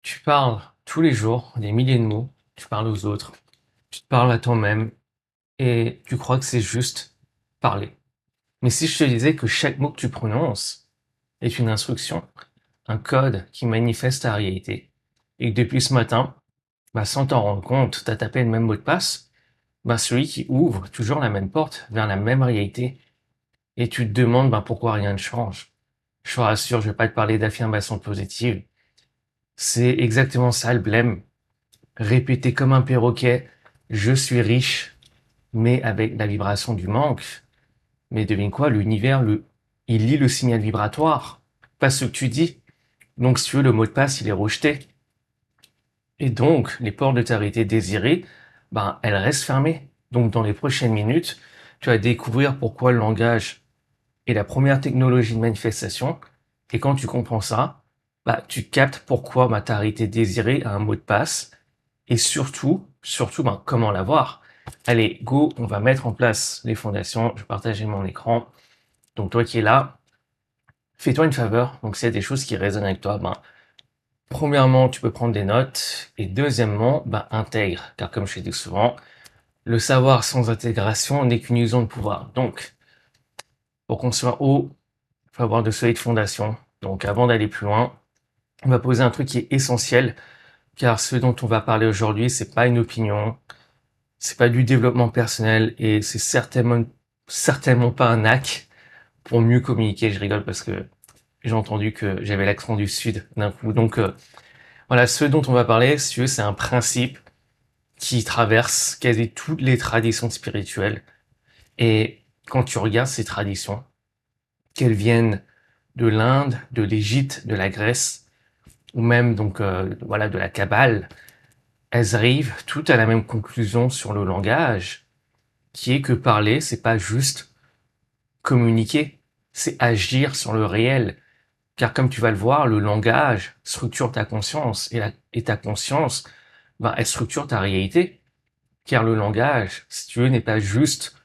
Tu parles tous les jours des milliers de mots, tu parles aux autres, tu te parles à toi-même et tu crois que c'est juste parler. Mais si je te disais que chaque mot que tu prononces est une instruction, un code qui manifeste ta réalité, et que depuis ce matin, sans t'en rendre compte, tu as tapé le même mot de passe, celui qui ouvre toujours la même porte vers la même réalité, et tu te demandes pourquoi rien ne change. Je te rassure, je vais pas te parler d'affirmations positives. C'est exactement ça le blême. Répéter comme un perroquet, je suis riche, mais avec la vibration du manque. Mais devine quoi, l'univers, il lit le signal vibratoire, pas ce que tu dis. Donc si tu veux, le mot de passe, il est rejeté. Et donc, les portes de ta réalité désirée, elles restent fermées. Donc dans les prochaines minutes, tu vas découvrir pourquoi le langage est la première technologie de manifestation. Et quand tu comprends ça, tu captes pourquoi ta réalité désirée a un mot de passe et surtout, comment l'avoir. Allez, go, on va mettre en place les fondations. Je vais partager mon écran. Donc, toi qui es là, fais-toi une faveur. Donc, s'il y a des choses qui résonnent avec toi, premièrement, tu peux prendre des notes. Et deuxièmement, intègre. Car comme je l'ai dit souvent, le savoir sans intégration n'est qu'une illusion de pouvoir. Donc, pour qu'on soit haut, il faut avoir de solides fondations. Donc, avant d'aller plus loin, on va poser un truc qui est essentiel. Car ce dont on va parler aujourd'hui, c'est pas une opinion, c'est pas du développement personnel et c'est certainement pas un hack pour mieux communiquer. Je rigole parce que j'ai entendu que j'avais l'accent du sud d'un coup. Donc voilà, ce dont on va parler, si tu veux, c'est un principe qui traverse quasi toutes les traditions spirituelles. Et quand tu regardes ces traditions, qu'elles viennent de l'Inde, de l'Égypte, de la Grèce, ou même voilà de la Kabbale, elles arrivent toutes à la même conclusion sur le langage, qui est que parler, c'est pas juste communiquer, c'est agir sur le réel. Car comme tu vas le voir, le langage structure ta conscience et ta conscience, elle structure ta réalité. Car le langage, si tu veux, n'est pas juste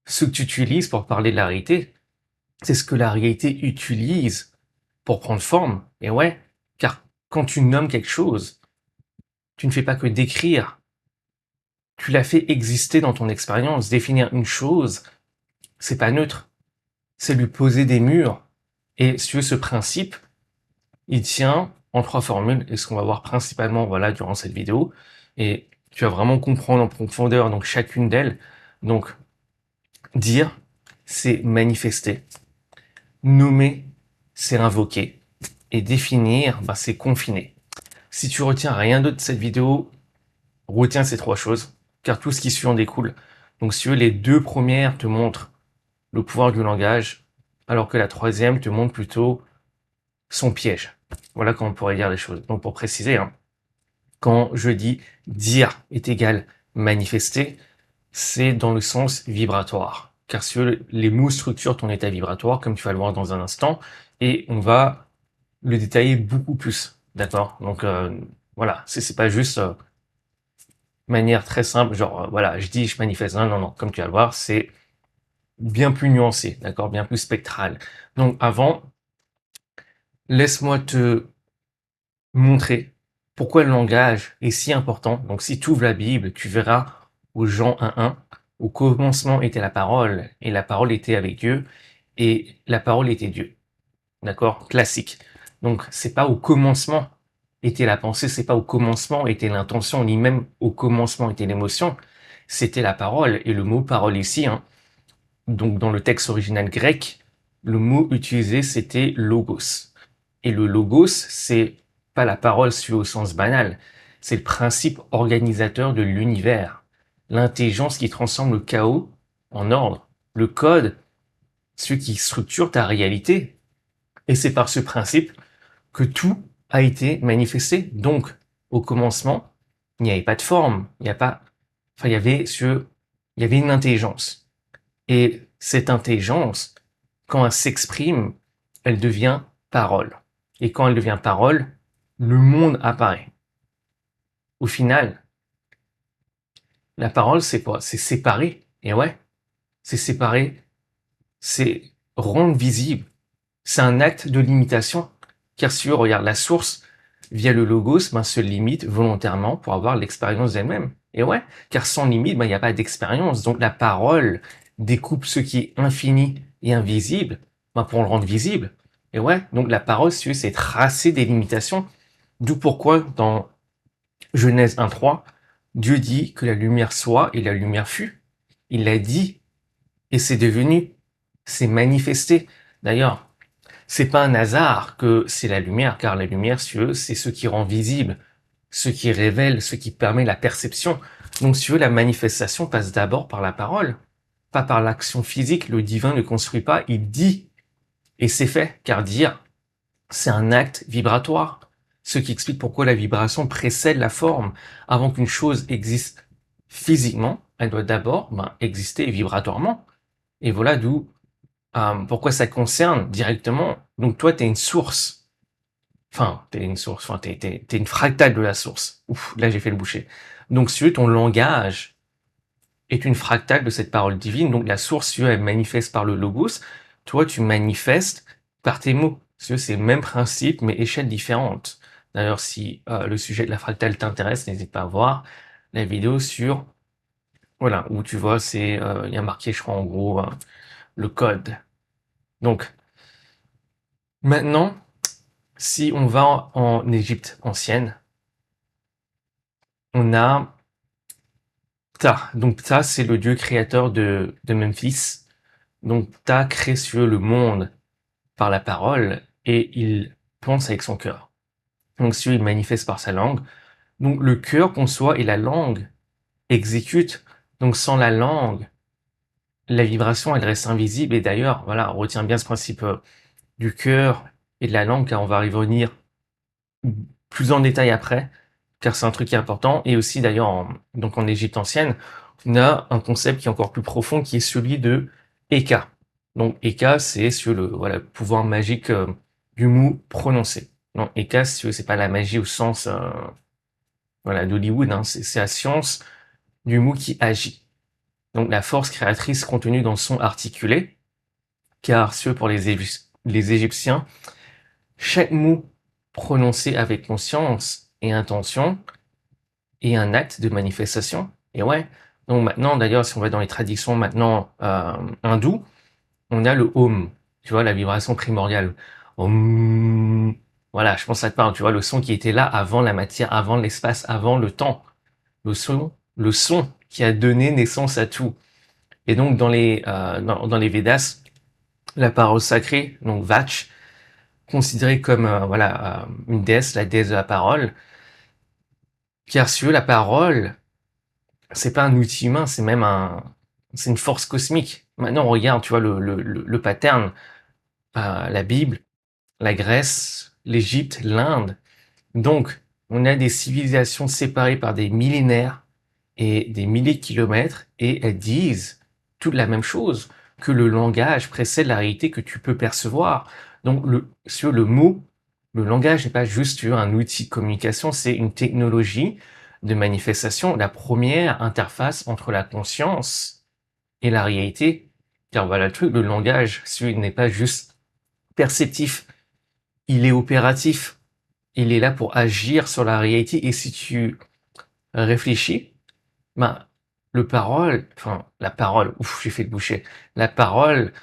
ce que tu utilises pour parler de la réalité, c'est ce que la réalité utilise pour prendre forme. Et ouais, car quand tu nommes quelque chose, tu ne fais pas que décrire, tu la fais exister dans ton expérience. Définir une chose, c'est pas neutre, c'est lui poser des murs. Et si tu veux, ce principe, il tient en trois formules, et ce qu'on va voir principalement voilà durant cette vidéo. Et tu vas vraiment comprendre en profondeur donc chacune d'elles. Donc dire, c'est manifester. Nommer, c'est invoquer. Et définir, c'est confiner. Si tu retiens rien d'autre de cette vidéo, retiens ces trois choses, car tout ce qui suit en découle. Donc si tu veux, les deux premières te montrent le pouvoir du langage, alors que la troisième te montre plutôt son piège. Voilà comment on pourrait dire les choses. Donc pour préciser, quand je dis dire est égal manifester, c'est dans le sens vibratoire. Car si les mots structurent ton état vibratoire, comme tu vas le voir dans un instant, et on va le détailler beaucoup plus. D'accord. Donc voilà, c'est pas juste manière très simple, genre voilà, je dis je manifeste. Non, non, non, comme tu vas le voir, c'est bien plus nuancé, d'accord, bien plus spectral. Donc avant, laisse-moi te montrer pourquoi le langage est si important. Donc si tu ouvres la Bible, tu verras au Jean 1:1, au commencement était la parole, et la parole était avec Dieu, et la parole était Dieu. D'accord? Classique. Donc c'est pas au commencement était la pensée, c'est pas au commencement était l'intention, ni même au commencement était l'émotion, c'était la parole. Et le mot parole ici, donc dans le texte original grec, le mot utilisé c'était logos. Et le logos, c'est pas la parole suivie au sens banal, c'est le principe organisateur de l'univers, l'intelligence qui transforme le chaos en ordre, le code, celui qui structure ta réalité. Et c'est par ce principe que tout a été manifesté. Donc, au commencement, il n'y avait pas de forme, il n'y a pas, enfin, il y avait une intelligence. Et cette intelligence, quand elle s'exprime, elle devient parole. Et quand elle devient parole, le monde apparaît. Au final, la parole, c'est quoi? C'est séparer. Et ouais, c'est séparer, c'est rendre visible. C'est un acte de limitation. Car si tu regardes la source, via le logos, ben, se limite volontairement pour avoir l'expérience d'elle-même. Et ouais, car sans limite, ben, il n'y a pas d'expérience. Donc la parole découpe ce qui est infini et invisible, ben, pour le rendre visible. Et ouais, donc la parole, si tu veux, c'est tracer des limitations. D'où pourquoi dans Genèse 1.3, Dieu dit que la lumière soit et la lumière fut. Il l'a dit et c'est devenu, c'est manifesté. D'ailleurs, c'est pas un hasard que c'est la lumière, car la lumière, si tu veux, c'est ce qui rend visible, ce qui révèle, ce qui permet la perception. Donc, si tu veux, la manifestation passe d'abord par la parole, pas par l'action physique. Le divin ne construit pas, il dit. Et c'est fait, car dire, c'est un acte vibratoire. Ce qui explique pourquoi la vibration précède la forme. Avant qu'une chose existe physiquement, elle doit d'abord exister vibratoirement. Et voilà d'où pourquoi ça concerne directement. Donc toi, tu es une source. Enfin, t'es une source. Enfin, t'es une fractale de la source. Ouf, là j'ai fait le boucher. Donc si tu veux, ton langage est une fractale de cette parole divine. Donc la source, si tu veux, elle manifeste par le logos. Toi, tu manifestes par tes mots. Si tu veux, c'est le même principe, mais échelle différente. D'ailleurs, si le sujet de la fractale t'intéresse, n'hésite pas à voir la vidéo sur, voilà, où tu vois, c'est, il y a marqué, je crois, en gros, le code. Donc, maintenant, si on va en Égypte ancienne, on a Ptah. Donc Ptah, c'est le dieu créateur de Memphis. Donc Ptah crée sur le monde par la parole et il pense avec son cœur. Donc si il manifeste par sa langue. Donc le cœur conçoit et la langue exécute. Donc sans la langue, la vibration, elle reste invisible. Et d'ailleurs, voilà, on retient bien ce principe du cœur et de la langue, car on va y revenir plus en détail après, car c'est un truc qui est important. Et aussi d'ailleurs, donc en Égypte ancienne, on a un concept qui est encore plus profond, qui est celui de Eka. Donc Eka, c'est sur le voilà pouvoir magique du mot prononcé. Non, Eka, si tu veux, c'est pas la magie au sens voilà d'Hollywood, hein, c'est la science du mot qui agit. Donc la force créatrice contenue dans le son articulé, car si tu veux, pour les Égyptiens, chaque mot prononcé avec conscience et intention est un acte de manifestation. Et ouais. Donc maintenant, d'ailleurs, si on va dans les traditions maintenant hindoues, on a le Om, tu vois, la vibration primordiale. Om. Voilà, je pense que ça te parle, tu vois, le son qui était là avant la matière, avant l'espace, avant le temps. Le son qui a donné naissance à tout. Et donc dans les Védas, la parole sacrée, donc Vach, considérée comme voilà une déesse, la déesse de la parole, car si tu veux, la parole, c'est pas un outil humain, c'est une force cosmique. Maintenant, on regarde, tu vois, le pattern, la Bible, la Grèce, l'Égypte, l'Inde. Donc, on a des civilisations séparées par des millénaires et des milliers de kilomètres, et elles disent toute la même chose, que le langage précède la réalité que tu peux percevoir. Donc, sur le mot, le langage n'est pas juste un outil de communication, c'est une technologie de manifestation, la première interface entre la conscience et la réalité. Car voilà le truc, le langage, n'est pas juste perceptif, il est opératif. Il est là pour agir sur la réalité. Et si tu réfléchis, ben, la parole, ouf, j'ai fait le boucher. La parole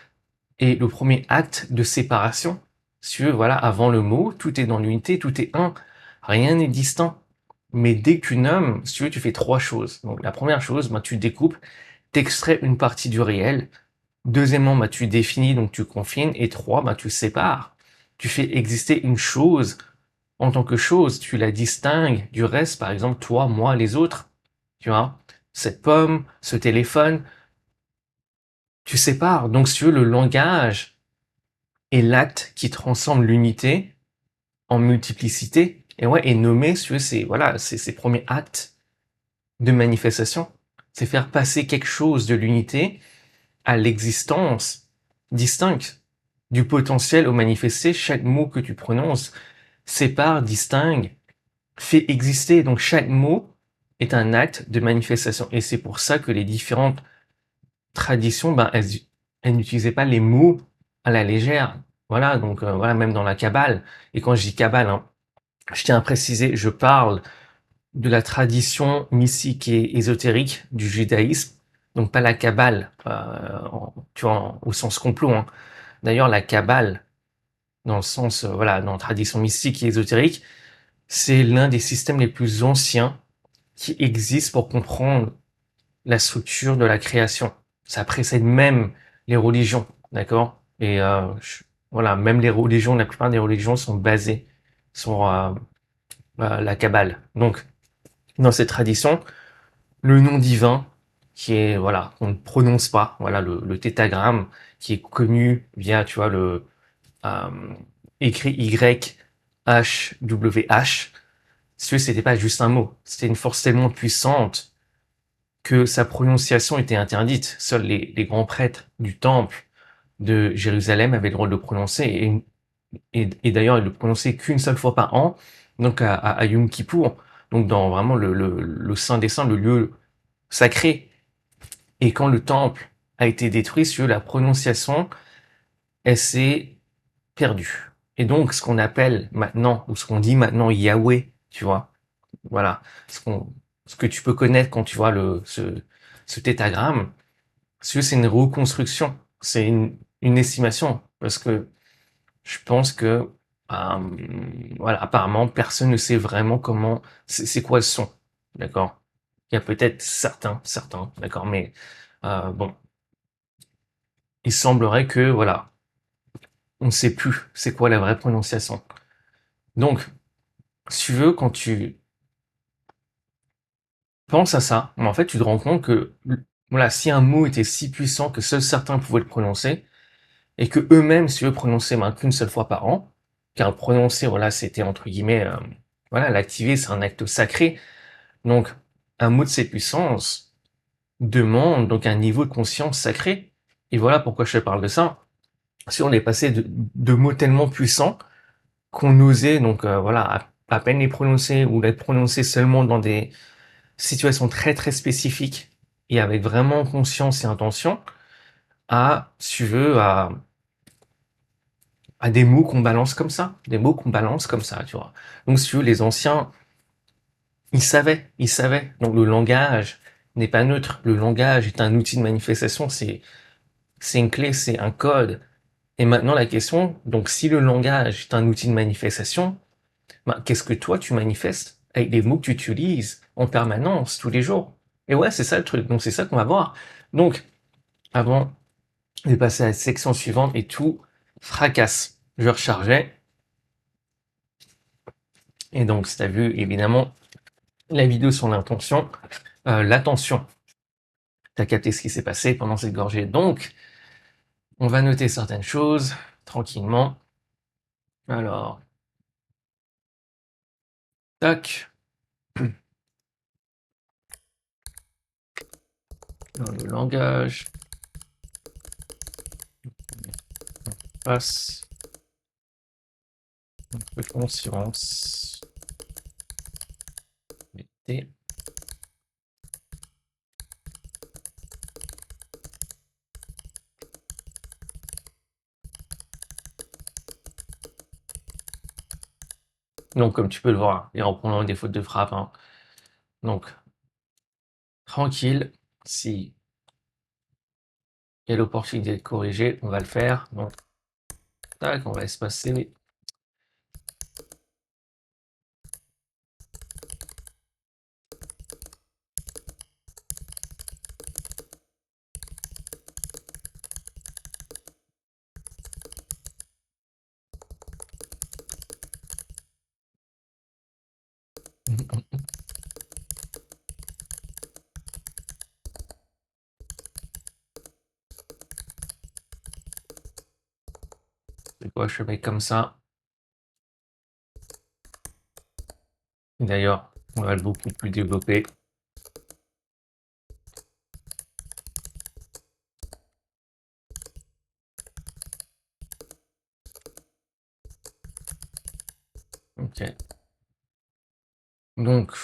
est le premier acte de séparation. Si tu veux, voilà, avant le mot, tout est dans l'unité, tout est un. Rien n'est distinct. Mais dès que tu nommes, si tu veux, tu fais trois choses. Donc, la première chose, ben, tu découpes, t'extrais une partie du réel. Deuxièmement, ben, tu définis, donc tu confines. Et trois, ben, tu sépares. Tu fais exister une chose en tant que chose, tu la distingues du reste, par exemple, toi, moi, les autres. Tu vois, cette pomme, ce téléphone, tu sépares. Donc, si tu veux, le langage est l'acte qui transforme l'unité en multiplicité. Et ouais, et nommer, si tu veux, c'est ses premiers actes de manifestation. C'est faire passer quelque chose de l'unité à l'existence distincte. Du potentiel au manifesté, chaque mot que tu prononces sépare, distingue, fait exister. Donc chaque mot est un acte de manifestation. Et c'est pour ça que les différentes traditions, elles n'utilisaient pas les mots à la légère. Voilà, donc voilà, même dans la Kabbale. Et quand je dis Kabbale, hein, Je tiens à préciser, je parle de la tradition mystique et ésotérique du judaïsme, donc pas la Kabbale, tu vois, au sens complot, hein. D'ailleurs, la Kabbale, dans le sens, voilà, dans la tradition mystique et ésotérique, c'est l'un des systèmes les plus anciens qui existent pour comprendre la structure de la création. Ça précède même les religions, d'accord? Et voilà, même les religions, la plupart des religions sont basées sur la Kabbale. Donc, dans cette tradition, le nom divin, qui est, voilà, on ne prononce pas, voilà, le tétragramme, qui est connu via, tu vois, le euh, écrit YHWH, c'était pas juste un mot, c'était une force tellement puissante que sa prononciation était interdite. Seuls les grands prêtres du temple de Jérusalem avaient le droit de le prononcer, et d'ailleurs, ils le prononçaient qu'une seule fois par an, donc à Yom Kippour, donc dans vraiment le Saint des Saints, le lieu sacré. Et quand le temple a été détruit, sur la prononciation, elle s'est perdue. Et donc, ce qu'on appelle maintenant, ou ce qu'on dit maintenant Yahweh, tu vois, voilà, ce que tu peux connaître quand tu vois ce tétragramme, c'est une reconstruction, c'est une estimation, parce que je pense que, voilà, apparemment, personne ne sait vraiment comment, c'est quoi le son, d'accord? Il y a peut-être certains, d'accord, mais bon, il semblerait que, voilà, on ne sait plus c'est quoi la vraie prononciation. Donc, si tu veux, quand tu penses à ça, en fait, tu te rends compte que, voilà, si un mot était si puissant que seuls certains pouvaient le prononcer, et que eux-mêmes, si eux prononçaient qu'une seule fois par an, car le prononcer, voilà, c'était entre guillemets, voilà, l'activer, c'est un acte sacré. Donc, un mot de cette puissance demande donc un niveau de conscience sacré. Et voilà pourquoi je te parle de ça. Si on est passé de mots tellement puissants qu'on osait donc voilà à peine les prononcer ou les prononcer seulement dans des situations très très spécifiques et avec vraiment conscience et intention, à, si tu veux, à des mots qu'on balance comme ça, des mots qu'on balance comme ça, tu vois. Donc, si tu veux, les anciens, ils savaient. Donc, le langage n'est pas neutre. Le langage est un outil de manifestation, c'est une clé, c'est un code. Et maintenant, la question, donc, si le langage est un outil de manifestation, ben, qu'est-ce que toi, tu manifestes avec les mots que tu utilises en permanence, tous les jours? Et ouais, c'est ça le truc. Donc, c'est ça qu'on va voir. Donc, avant de passer à la section suivante et tout fracasse, je rechargeais. Et donc, si tu as vu, évidemment, la vidéo sur l'intention, l'attention, tu as capté ce qui s'est passé pendant cette gorgée. Donc, on va noter certaines choses tranquillement. Alors, tac, dans le langage, passe de conscience. Mettez. Donc, comme tu peux le voir, et en prenant des fautes de frappe, hein. Donc, tranquille, si il y a l'opportunité de corriger, on va le faire. Donc, tac, on va espacer. C'est quoi, je mets comme ça. D'ailleurs, on va le beaucoup plus développer. Ok. Donc,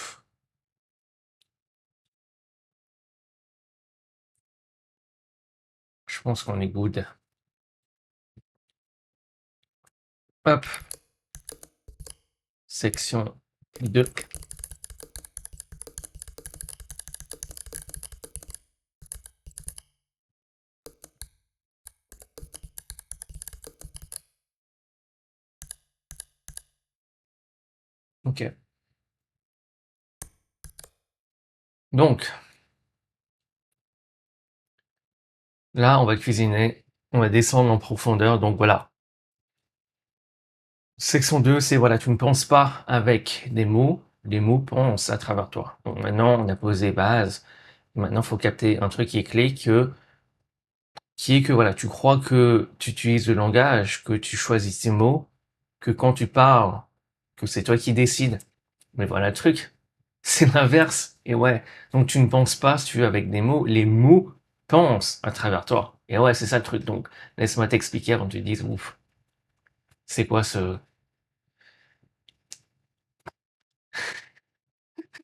je pense qu'on est good. Hop, section 2. Ok. Donc, là, on va cuisiner, on va descendre en profondeur. Donc voilà. Section 2, c'est voilà, tu ne penses pas avec des mots, les mots pensent à travers toi. Donc maintenant, on a posé base. Maintenant, il faut capter un truc qui est clé, qui est que voilà, tu crois que tu utilises le langage, que tu choisis tes mots, que quand tu parles, que c'est toi qui décides. Mais voilà le truc, c'est l'inverse. Et ouais, donc tu ne penses pas, si tu veux, avec des mots, les mots pensent à travers toi. Et ouais, c'est ça le truc. Donc laisse-moi t'expliquer avant que tu te dises, ouf, c'est quoi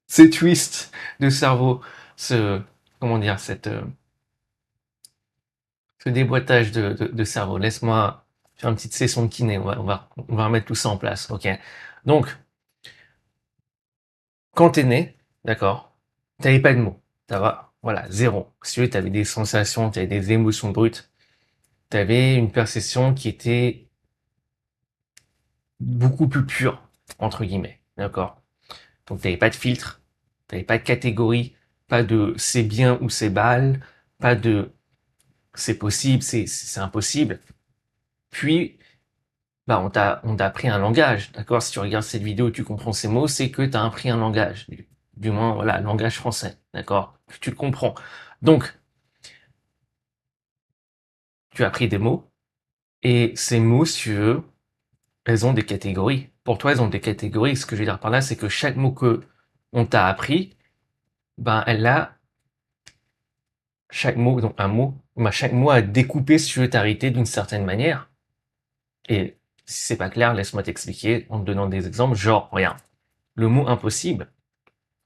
ces twists de cerveau, ce, comment dire, ce déboîtage de cerveau. Laisse-moi faire une petite session de kiné. On va remettre tout ça en place. Ok. Donc, quand t'es né, d'accord, t'avais pas de mots. Voilà, zéro. Si tu veux, t'avais des sensations, t'avais des émotions brutes. T'avais une perception qui était beaucoup plus pure, entre guillemets. D'accord. Donc, t'avais pas de filtre, t'avais pas de catégorie, pas de c'est bien ou c'est mal, pas de c'est possible, c'est impossible. Puis, bah, on t'a appris un langage, d'accord? Si tu regardes cette vidéo, tu comprends ces mots, c'est que tu as appris un langage. Du moins, voilà, langage français, d'accord? Tu le comprends. Donc, tu as appris des mots, et ces mots, si tu veux, elles ont des catégories. Pour toi, elles ont des catégories. Ce que je veux dire par là, c'est que chaque mot que on t'a appris, ben, chaque mot, donc un mot, ben, chaque mot a découpé, si tu veux, ta réalité d'une certaine manière. Et si c'est pas clair, laisse-moi t'expliquer en te donnant des exemples. Genre, regarde, le mot impossible,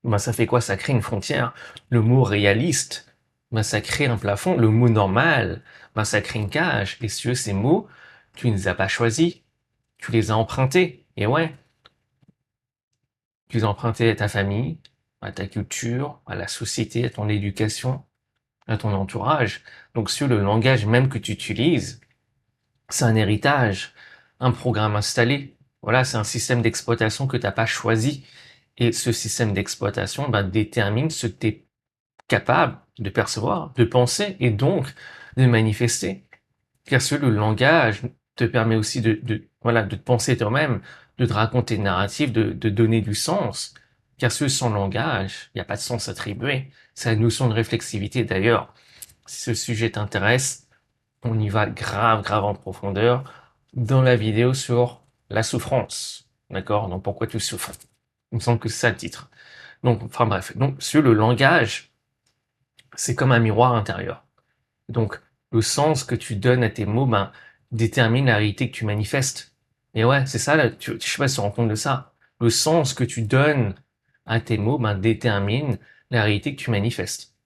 ben ça fait quoi? Ça crée une frontière. Le mot réaliste, ben ça crée un plafond. Le mot normal, ben ça crée une cage. Et si tu veux, ces mots, tu ne les as pas choisis. Tu les as empruntés. Et ouais, tu les as empruntés à ta famille, à ta culture, à la société, à ton éducation, à ton entourage. Donc sur le langage même que tu utilises, c'est un héritage, un programme installé. Voilà, c'est un système d'exploitation que tu n'as pas choisi. Et ce système d'exploitation ben, détermine ce que tu es capable de percevoir, de penser et donc de manifester. Car ce le langage te permet aussi voilà, de te penser toi-même, de te raconter une narrative, de donner du sens. Car ce sans langage, il n'y a pas de sens attribué. C'est la notion de réflexivité d'ailleurs. Si ce sujet t'intéresse, on y va grave, grave en profondeur dans la vidéo sur la souffrance. D'accord? Donc pourquoi tu souffres? Il me semble que c'est ça le titre. Donc, enfin bref. Donc, sur le langage, c'est comme un miroir intérieur. Donc, le sens que tu donnes à tes mots, ben, détermine la réalité que tu manifestes. Et ouais, c'est ça, là, je sais pas si tu te rends compte de ça. Le sens que tu donnes à tes mots, ben, détermine la réalité que tu manifestes.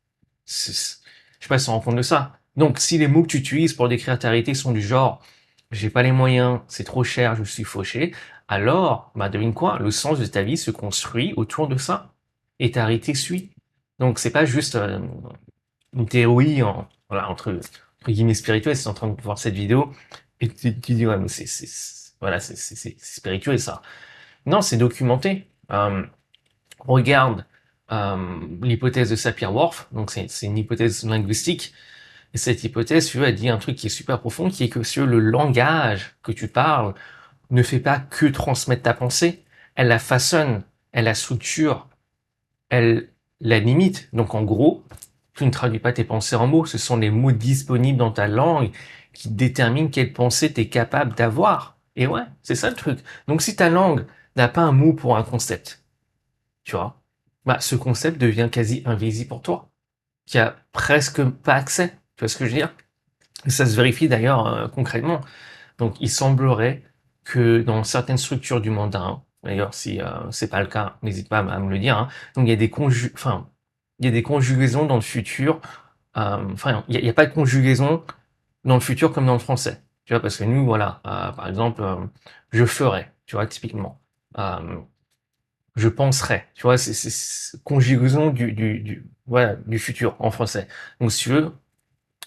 Je sais pas si tu te rends compte de ça. Donc, si les mots que tu utilises pour décrire ta réalité sont du genre, j'ai pas les moyens, c'est trop cher, je suis fauché, alors, bah, devine quoi? Le sens de ta vie se construit autour de ça. Et ta réalité suit. Donc, c'est pas juste, une théorie voilà, entre guillemets spirituelle, si tu es en train de voir cette vidéo, et tu dis, ouais, mais voilà, c'est spirituel, ça. Non, c'est documenté. Regarde l'hypothèse de Sapir-Whorf, donc c'est une hypothèse linguistique, et cette hypothèse, tu vois, elle dit un truc qui est super profond, qui est que sur le langage que tu parles ne fait pas que transmettre ta pensée, elle la façonne, elle la structure, elle la limite. Donc en gros, tu ne traduis pas tes pensées en mots, ce sont les mots disponibles dans ta langue qui déterminent quelle pensée tu es capable d'avoir. Et ouais, c'est ça le truc. Donc si ta langue n'a pas un mot pour un concept, tu vois, bah ce concept devient quasi invisible pour toi, qui a presque pas accès. Tu vois ce que je veux dire? Et ça se vérifie d'ailleurs concrètement. Donc il semblerait que dans certaines structures du mandarin, d'ailleurs si c'est pas le cas, n'hésite pas à me le dire, hein, donc il y a des conjugaisons dans le futur, enfin il y a pas de conjugaison dans le futur comme dans le français, tu vois, parce que nous voilà, par exemple, je ferai, tu vois, typiquement. je penserais, tu vois, c'est conjugaison voilà, du futur en français. Donc, si tu veux,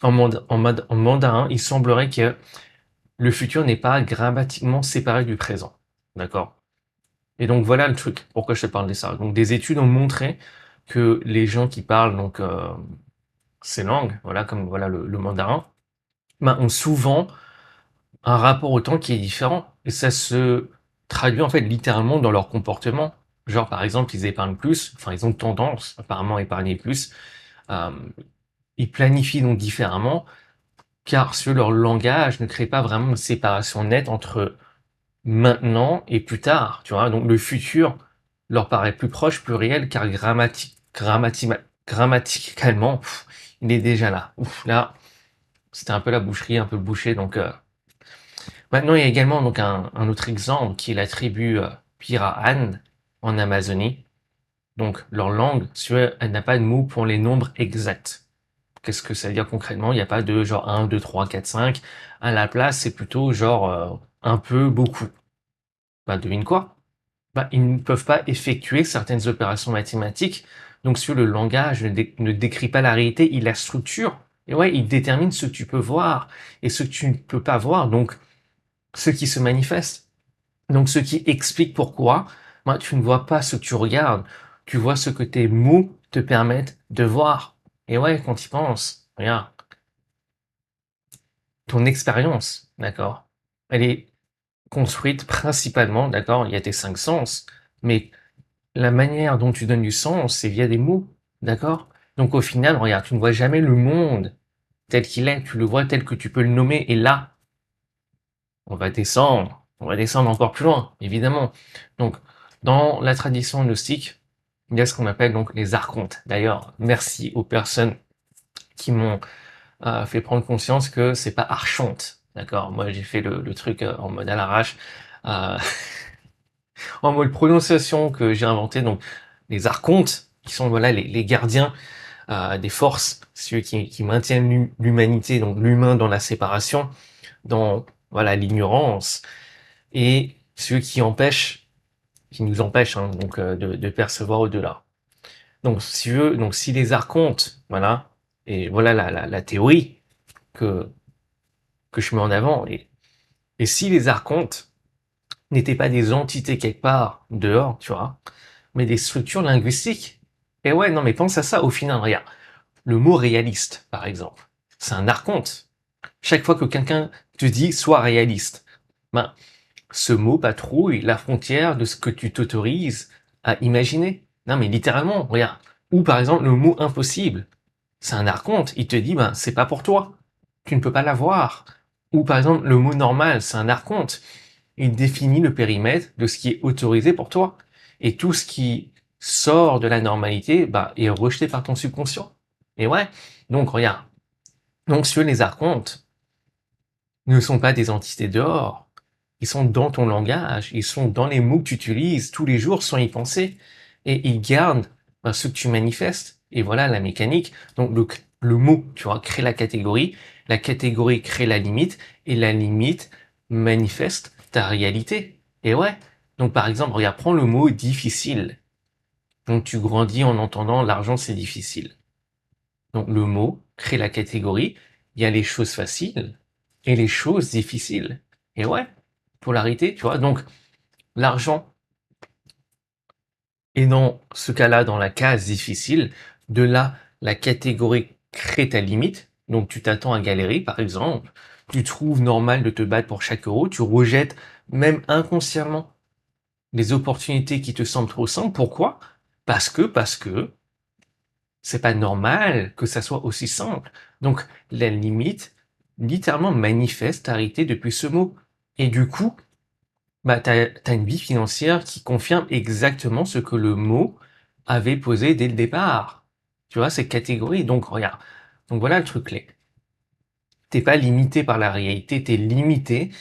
en mandarin, il semblerait que le futur n'est pas grammatiquement séparé du présent. D'accord? Et donc, voilà le truc. Pourquoi je te parle de ça? Donc, des études ont montré que les gens qui parlent donc ces langues, voilà, comme voilà le mandarin, ben, ont souvent un rapport au temps qui est différent. Et ça se traduit en fait littéralement dans leur comportement. Genre, par exemple, ils épargnent plus, enfin, ils ont tendance apparemment à épargner plus. Euh, Ils planifient donc différemment, car sur leur langage ne crée pas vraiment une séparation nette entre maintenant et plus tard. Tu vois, donc le futur leur paraît plus proche, plus réel, car grammaticalement, il est déjà là. Ouf, là, c'était un peu la boucherie, un peu le boucher, donc maintenant, il y a également donc un autre exemple qui est la tribu Pirahã en Amazonie. Donc, leur langue, si tu veux, elle n'a pas de mot pour les nombres exacts. Qu'est-ce que ça veut dire concrètement? Il n'y a pas de genre 1, 2, 3, 4, 5. À la place, c'est plutôt genre un peu, beaucoup. Bah, devine quoi? Bah, ils ne peuvent pas effectuer certaines opérations mathématiques. Donc, sur le langage ne décrit pas la réalité, il la structure. Et ouais, il détermine ce que tu peux voir et ce que tu ne peux pas voir. Donc, ce qui se manifeste. Donc, ce qui explique pourquoi, moi, tu ne vois pas ce que tu regardes, tu vois ce que tes mots te permettent de voir. Et ouais, quand tu y penses, regarde, ton expérience, d'accord, elle est construite principalement, d'accord, il y a tes cinq sens, mais la manière dont tu donnes du sens, c'est via des mots, d'accord. Donc au final, regarde, tu ne vois jamais le monde tel qu'il est, tu le vois tel que tu peux le nommer, et là, on va descendre encore plus loin, évidemment. Donc, dans la tradition gnostique, il y a ce qu'on appelle donc les archontes. D'ailleurs, merci aux personnes qui m'ont fait prendre conscience que c'est pas archonte. D'accord? Moi, j'ai fait le truc en mode à l'arrache, euh, en mode prononciation que j'ai inventé. Donc, les archontes, qui sont voilà les gardiens des forces, ceux qui maintiennent l'humanité, donc l'humain dans la séparation, dans voilà l'ignorance, et ceux qui nous empêchent hein, donc de percevoir au-delà. Donc si les archontes, voilà, et voilà la théorie que je mets en avant, et si les archontes n'étaient pas des entités quelque part dehors, tu vois, mais des structures linguistiques. Et ouais, non mais pense à ça au final, regarde, le mot réaliste, par exemple, c'est un archonte. Chaque fois que quelqu'un te dit sois réaliste, ben ce mot patrouille la frontière de ce que tu t'autorises à imaginer. Non, mais littéralement, regarde. Ou par exemple, le mot impossible. C'est un archonte. Il te dit, ben, c'est pas pour toi. Tu ne peux pas l'avoir. Ou par exemple, le mot normal, c'est un archonte. Il définit le périmètre de ce qui est autorisé pour toi. Et tout ce qui sort de la normalité, bah, est rejeté par ton subconscient. Et ouais. Donc, regarde. Donc, sur les archontes, ne sont pas des entités dehors. Ils sont dans ton langage, ils sont dans les mots que tu utilises tous les jours sans y penser. Et ils gardent ce que tu manifestes. Et voilà la mécanique. Donc le mot, tu vois, crée la catégorie crée la limite, et la limite manifeste ta réalité. Et ouais. Donc par exemple, regarde, prends le mot difficile. Donc tu grandis en entendant l'argent c'est difficile. Donc le mot crée la catégorie, il y a les choses faciles et les choses difficiles. Et ouais, polarité, tu vois. Donc l'argent est dans ce cas-là dans la case difficile. De là, la catégorie crée ta limite. Donc tu t'attends à galérer, par exemple. Tu trouves normal de te battre pour chaque euro. Tu rejettes même inconsciemment les opportunités qui te semblent trop simples. Pourquoi? Parce que c'est pas normal que ça soit aussi simple. Donc, la limite, littéralement, manifeste ta réalité depuis ce mot. Et du coup, bah, t'as une vie financière qui confirme exactement ce que le mot avait posé dès le départ. Tu vois, cette catégorie. Donc, regarde. Donc, voilà le truc clé. T'es pas limité par la réalité, t'es limité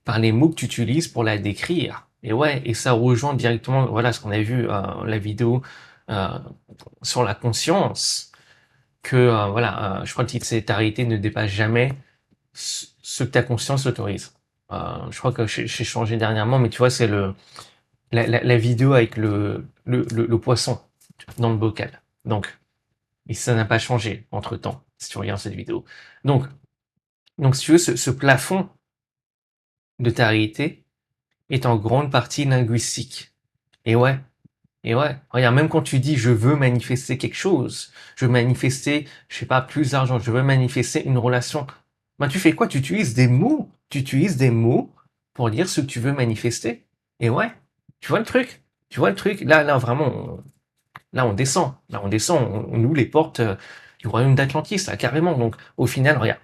par les mots que tu utilises pour la décrire. Et ouais, et ça rejoint directement, voilà, ce qu'on a vu, la vidéo, euh, sur la conscience que voilà, je crois que le titre c'est ta réalité ne dépasse jamais ce que ta conscience autorise. Je crois que j'ai changé dernièrement, mais tu vois, c'est la vidéo avec le poisson dans le bocal. Donc, et ça n'a pas changé entre-temps, si tu regardes cette vidéo. Donc, si tu veux, ce plafond de ta réalité est en grande partie linguistique. Et ouais, regarde, même quand tu dis je veux manifester quelque chose, je veux manifester, je sais pas, plus d'argent, je veux manifester une relation, ben tu fais quoi? Tu utilises des mots. Tu utilises des mots pour dire ce que tu veux manifester. Et ouais, tu vois le truc? Tu vois le truc? Là, vraiment, là, on descend. Là, on descend. On ouvre les portes du royaume d'Atlantis, là, carrément. Donc, au final, regarde,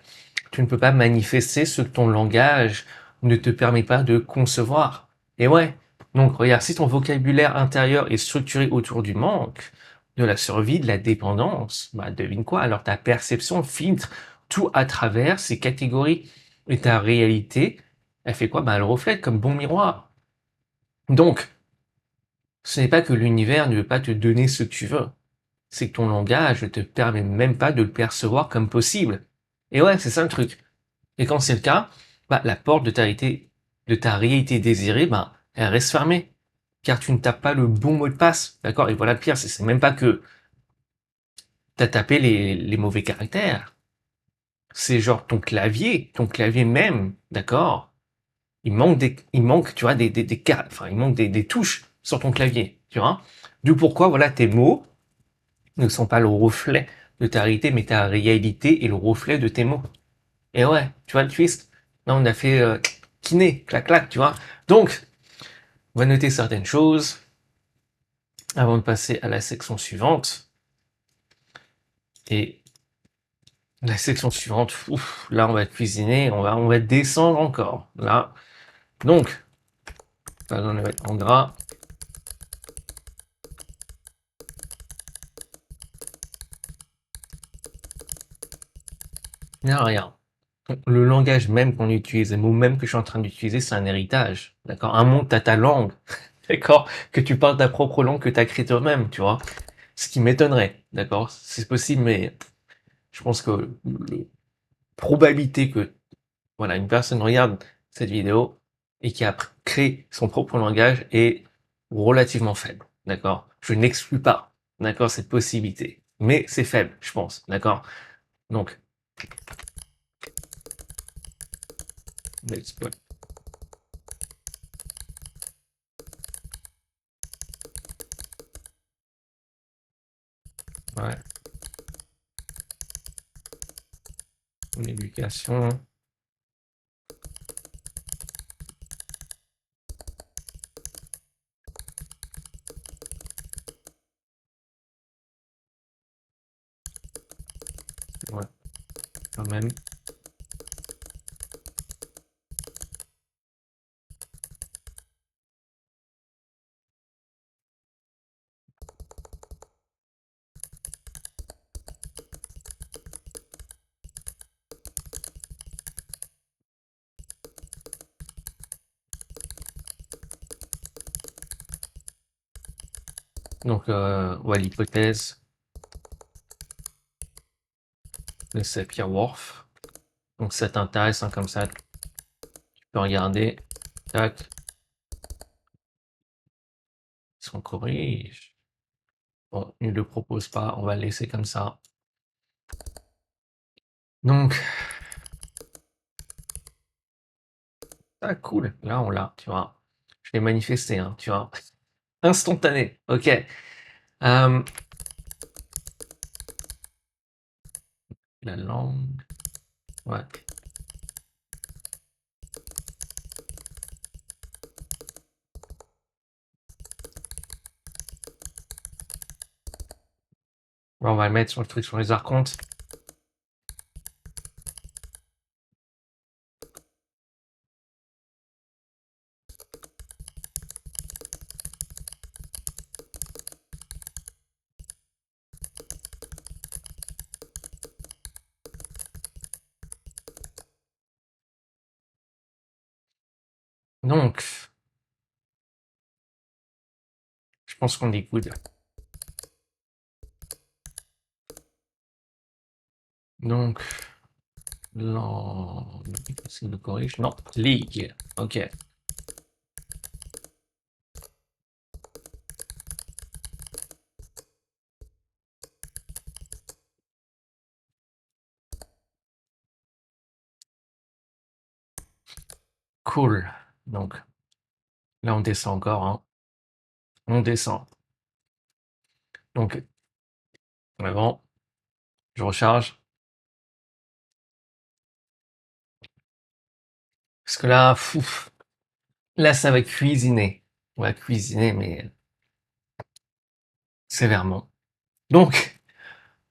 tu ne peux pas manifester ce que ton langage ne te permet pas de concevoir. Et ouais. Donc, regarde, si ton vocabulaire intérieur est structuré autour du manque, de la survie, de la dépendance, bah, devine quoi? Alors, ta perception filtre tout à travers ces catégories. Et ta réalité, elle fait quoi? Bah, elle reflète comme bon miroir. Donc, ce n'est pas que l'univers ne veut pas te donner ce que tu veux. C'est que ton langage ne te permet même pas de le percevoir comme possible. Et ouais, c'est ça le truc. Et quand c'est le cas, bah, la porte de ta réalité désirée, bah, elle reste fermée. Car tu ne tapes pas le bon mot de passe. D'accord? Et voilà le pire, c'est même pas que tu as tapé les mauvais caractères. C'est genre ton clavier même, d'accord? Il manque, tu vois, enfin, il manque des touches sur ton clavier, tu vois? D'où pourquoi, voilà, tes mots ne sont pas le reflet de ta réalité, mais ta réalité est le reflet de tes mots. Et ouais, tu vois le twist? Là, on a fait kiné, clac, clac, tu vois? Donc, on va noter certaines choses avant de passer à la section suivante. Et la section suivante, ouf, là, on va cuisiner, on va descendre encore. Là, donc, on va mettre en gras. Là, regarde. Le langage même qu'on utilise, le mot même que je suis en train d'utiliser, c'est un héritage. D'accord? Un monde, t'as ta langue. D'accord? Que tu parles ta propre langue que t'as créée toi-même, tu vois? Ce qui m'étonnerait. D'accord? C'est possible, mais je pense que la probabilité que, voilà, une personne regarde cette vidéo et qui a créé son propre langage est relativement faible. D'accord? Je n'exclus pas. D'accord? Cette possibilité. Mais c'est faible, je pense. D'accord? Donc, let's go. Ouais. L'éducation. Ouais, quand même. Donc, ouais, l'hypothèse de Sapir-Whorf. Donc, ça t'intéresse, hein, comme ça, tu peux regarder. Tac, si on corrige. Bon, il ne le propose pas, on va le laisser comme ça. Donc, ah, cool. Là, on l'a, tu vois. Je l'ai manifesté, hein, tu vois. Instantané, ok. La langue, ouais. Bon, on va le mettre sur le truc sur les archontes. Donc, je pense qu'on est good. Donc, langue, est-ce qu'il le corrige? Non, ligue, ok. Cool. Donc là, on descend encore, hein. On descend. Donc, avant, je recharge. Parce que là, là, ça va cuisiner. On va cuisiner, mais sévèrement. Donc,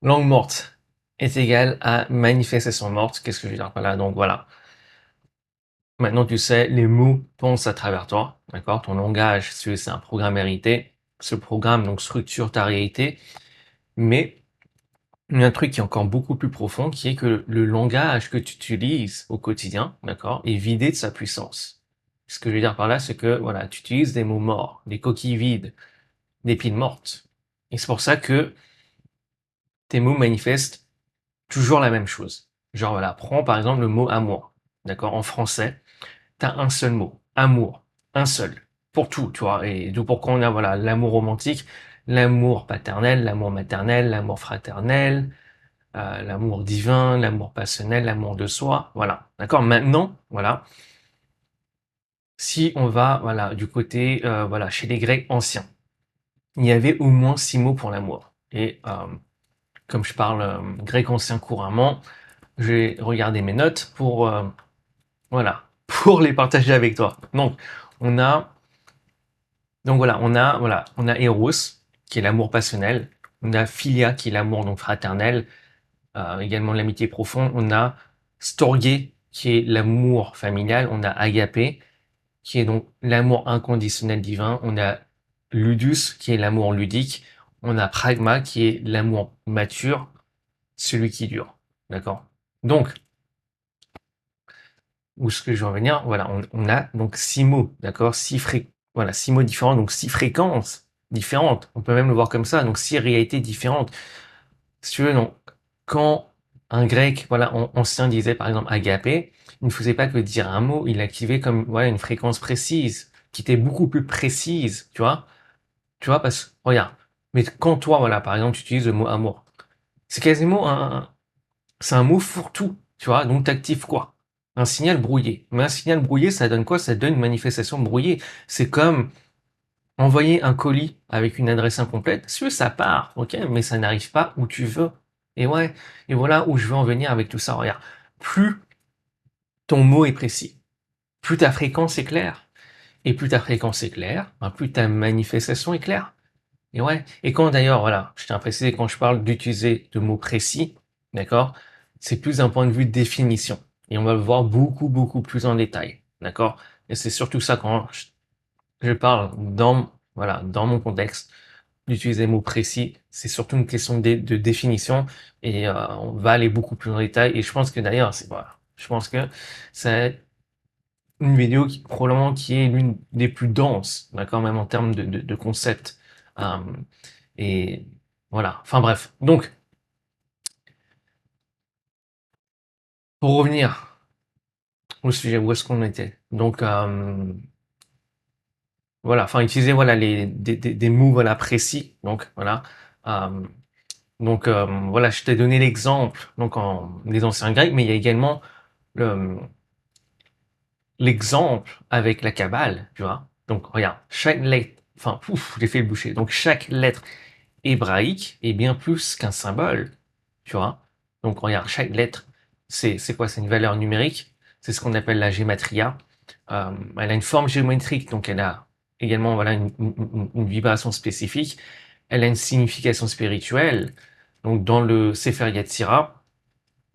langue morte est égale à manifestation morte. Qu'est-ce que je veux dire par là? Donc voilà. Maintenant, tu sais, les mots pensent à travers toi, d'accord? Ton langage, c'est un programme hérité. Ce programme, donc, structure ta réalité. Mais il y a un truc qui est encore beaucoup plus profond, qui est que le langage que tu utilises au quotidien, d'accord, est vidé de sa puissance. Ce que je veux dire par là, c'est que, voilà, tu utilises des mots morts, des coquilles vides, des piles mortes. Et c'est pour ça que tes mots manifestent toujours la même chose. Genre, voilà, prends par exemple le mot amour, d'accord? En français, t'as un seul mot, amour, un seul, pour tout, tu vois. Et d'où pourquoi on a, voilà, l'amour romantique, l'amour paternel, l'amour maternel, l'amour fraternel, l'amour divin, l'amour passionnel, l'amour de soi, voilà. D'accord? Maintenant, voilà, si on va, voilà, du côté, voilà, chez les Grecs anciens, il y avait au moins 6 mots pour l'amour. Et comme je parle grec ancien couramment, j'ai regardé mes notes pour, voilà, pour les partager avec toi. Donc, on a, on a Eros, qui est l'amour passionnel. On a Philia, qui est l'amour donc fraternel. Également l'amitié profonde. On a Storgé, qui est l'amour familial. On a Agapé, qui est donc l'amour inconditionnel divin. On a Ludus, qui est l'amour ludique. On a Pragma, qui est l'amour mature, celui qui dure. D'accord? Donc, où ce que je veux en venir, voilà, on a donc 6 mots, d'accord? Voilà, 6 mots différents, donc 6 fréquences différentes. On peut même le voir comme ça, donc 6 réalités différentes. Si tu veux, donc, quand un grec, voilà, ancien disait par exemple agapé, il ne faisait pas que dire un mot, il activait comme, voilà, une fréquence précise, qui était beaucoup plus précise, tu vois? Tu vois, parce que, regarde, mais quand toi, voilà, par exemple, tu utilises le mot amour, c'est quasiment c'est un mot fourre-tout, tu vois, donc t'actives quoi? Un signal brouillé. Mais un signal brouillé, ça donne quoi? Ça donne une manifestation brouillée. C'est comme envoyer un colis avec une adresse incomplète. Si ça part, ok, mais ça n'arrive pas où tu veux. Et ouais, et voilà où je veux en venir avec tout ça. Regarde, plus ton mot est précis, plus ta fréquence est claire. Et plus ta fréquence est claire, ben, plus ta manifestation est claire. Et ouais. Et quand d'ailleurs, voilà, je tiens à préciser, quand je parle d'utiliser de mots précis, d'accord, c'est plus d'un point de vue de définition. Et on va le voir beaucoup, beaucoup plus en détail. D'accord? Et c'est surtout ça quand je parle dans, voilà, dans mon contexte, d'utiliser des mots précis. C'est surtout une question de définition. Et on va aller beaucoup plus en détail. Et je pense que d'ailleurs, c'est voilà. Je pense que c'est une vidéo qui probablement qui est l'une des plus denses, d'accord, même en termes de concept. Euh, et voilà. Enfin bref. Donc, pour revenir au sujet, où est-ce qu'on était? Donc, voilà. Enfin, utiliser voilà des mots voilà précis. Donc voilà. Euh, voilà, je t'ai donné l'exemple donc en des anciens Grecs, mais il y a également le l'exemple avec la Kabbale, tu vois. Donc regarde, chaque lettre, enfin, j'ai fait le boucher. Donc chaque lettre hébraïque est bien plus qu'un symbole, tu vois. Donc regarde, chaque lettre, c'est quoi? C'est une valeur numérique. C'est ce qu'on appelle la gématria. Elle a une forme géométrique, donc elle a également voilà une vibration spécifique. Elle a une signification spirituelle. Donc dans le Sefer Yetzirah,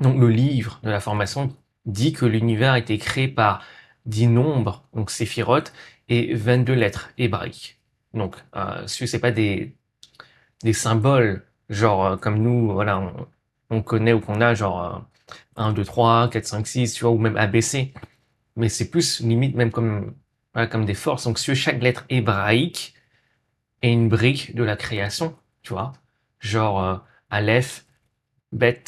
donc le livre de la formation dit que l'univers a été créé par 10 nombres, donc séphiroth, et 22 lettres hébraïques. Donc, ce c'est pas des symboles, genre comme nous, voilà, on connaît ou qu'on a, genre 1, 2, 3, 4, 5, 6, tu vois, ou même ABC. Mais c'est plus limite même comme, voilà, comme des forces. Donc, si chaque lettre hébraïque est une brique de la création, tu vois, genre Aleph, Bet,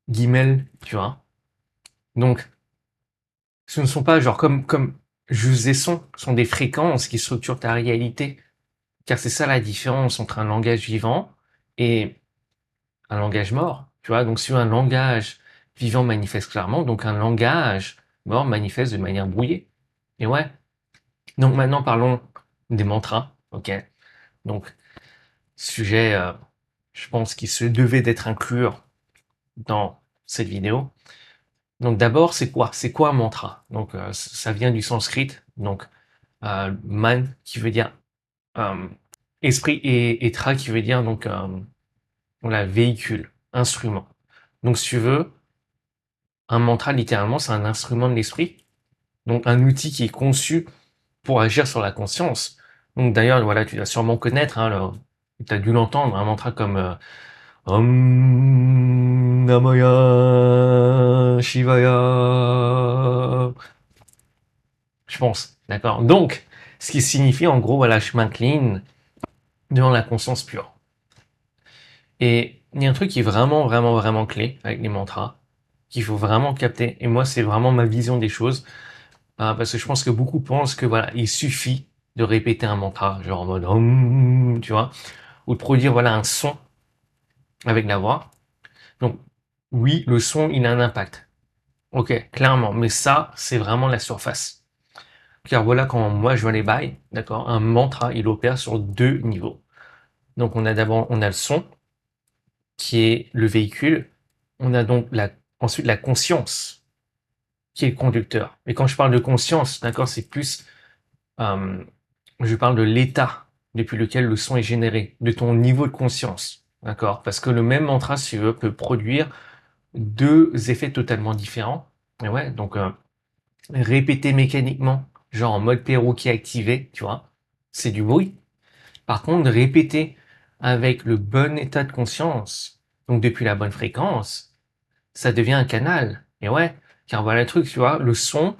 Gimel, tu vois. Donc, ce ne sont pas genre comme juste des sons, ce sont des fréquences qui structurent ta réalité. Car c'est ça la différence entre un langage vivant et un langage mort. Tu vois, donc si un langage vivant manifeste clairement, donc un langage mort manifeste de manière brouillée. Et ouais. Donc maintenant parlons des mantras. Ok. Donc sujet, je pense qui se devait d'être inclus dans cette vidéo. Donc d'abord, c'est quoi? C'est quoi un mantra? Donc ça vient du sanskrit. Donc man qui veut dire esprit et tra qui veut dire donc voilà, véhicule, instrument. Donc si tu veux, un mantra littéralement c'est un instrument de l'esprit. Donc un outil qui est conçu pour agir sur la conscience. Donc d'ailleurs, voilà, tu dois sûrement connaître, hein, tu as dû l'entendre, un mantra comme Om Namaya Shivaya. Je pense, d'accord. Donc, ce qui signifie en gros, voilà, je m'incline devant la conscience pure. Et il y a un truc qui est vraiment, vraiment, vraiment clé avec les mantras, qu'il faut vraiment capter. Et moi, c'est vraiment ma vision des choses. Parce que je pense que beaucoup pensent que voilà, il suffit de répéter un mantra, genre en mode tu vois, ou de produire voilà un son avec la voix. Donc oui, le son, il a un impact. Ok, clairement, mais ça, c'est vraiment la surface. Car voilà, quand moi je vois les bails, d'accord, un mantra, il opère sur deux niveaux. Donc on a d'abord, on a le son, qui est le véhicule. On a donc ensuite la conscience, qui est le conducteur. Et quand je parle de conscience, d'accord, c'est plus euh, je parle de l'état depuis lequel le son est généré, de ton niveau de conscience, d'accord? Parce que le même mantra, si tu veux, peut produire deux effets totalement différents. Et ouais, donc répéter mécaniquement, genre en mode perroquet activé, tu vois, c'est du bruit. Par contre, répéter avec le bon état de conscience, donc depuis la bonne fréquence, ça devient un canal. Et ouais, car voilà le truc, tu vois, le son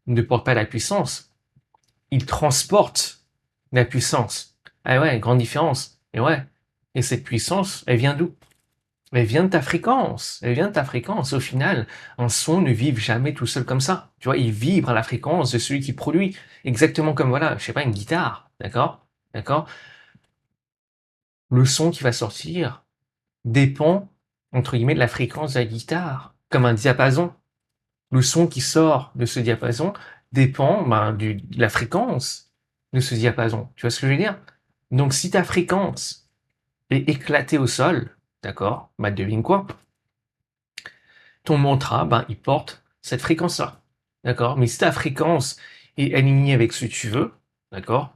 ne porte pas la puissance, il transporte la puissance. Ah ouais, grande différence. Et ouais. Et cette puissance, elle vient d'où? Elle vient de ta fréquence. Elle vient de ta fréquence. Au final, un son ne vibre jamais tout seul comme ça. Tu vois, il vibre à la fréquence de celui qui produit. Exactement comme, voilà, je sais pas, une guitare. D'accord? D'accord? Le son qui va sortir dépend, entre guillemets, de la fréquence de la guitare. Comme un diapason. Le son qui sort de ce diapason dépend de la fréquence de ce diapason. Tu vois ce que je veux dire? Donc si ta fréquence est éclatée au sol, d'accord, bah devine quoi? Ton mantra, il porte cette fréquence-là. D'accord? Mais si ta fréquence est alignée avec ce que tu veux, d'accord?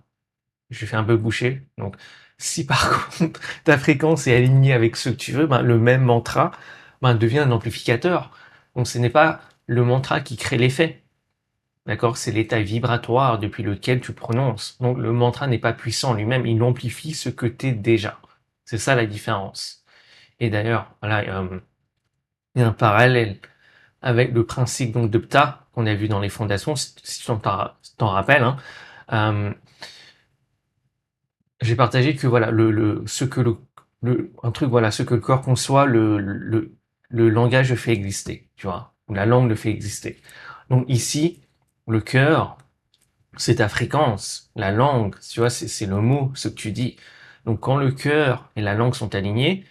Je fais un peu boucher. Donc, si par contre ta fréquence est alignée avec ce que tu veux, le même mantra devient un amplificateur. Donc, ce n'est pas le mantra qui crée l'effet. D'accord? C'est l'état vibratoire depuis lequel tu prononces. Donc, le mantra n'est pas puissant en lui-même, il amplifie ce que tu es déjà. C'est ça la différence. Et d'ailleurs, voilà, il y a un parallèle avec le principe donc de Ptah qu'on a vu dans les fondations, si tu t'en rappelles. Hein. Euh, j'ai partagé que voilà, ce que un truc, voilà, ce que le corps conçoit, le langage le fait exister, tu vois, ou la langue le fait exister. Donc ici, le cœur, c'est ta fréquence, la langue, tu vois, c'est le mot, ce que tu dis. Donc quand le cœur et la langue sont alignés,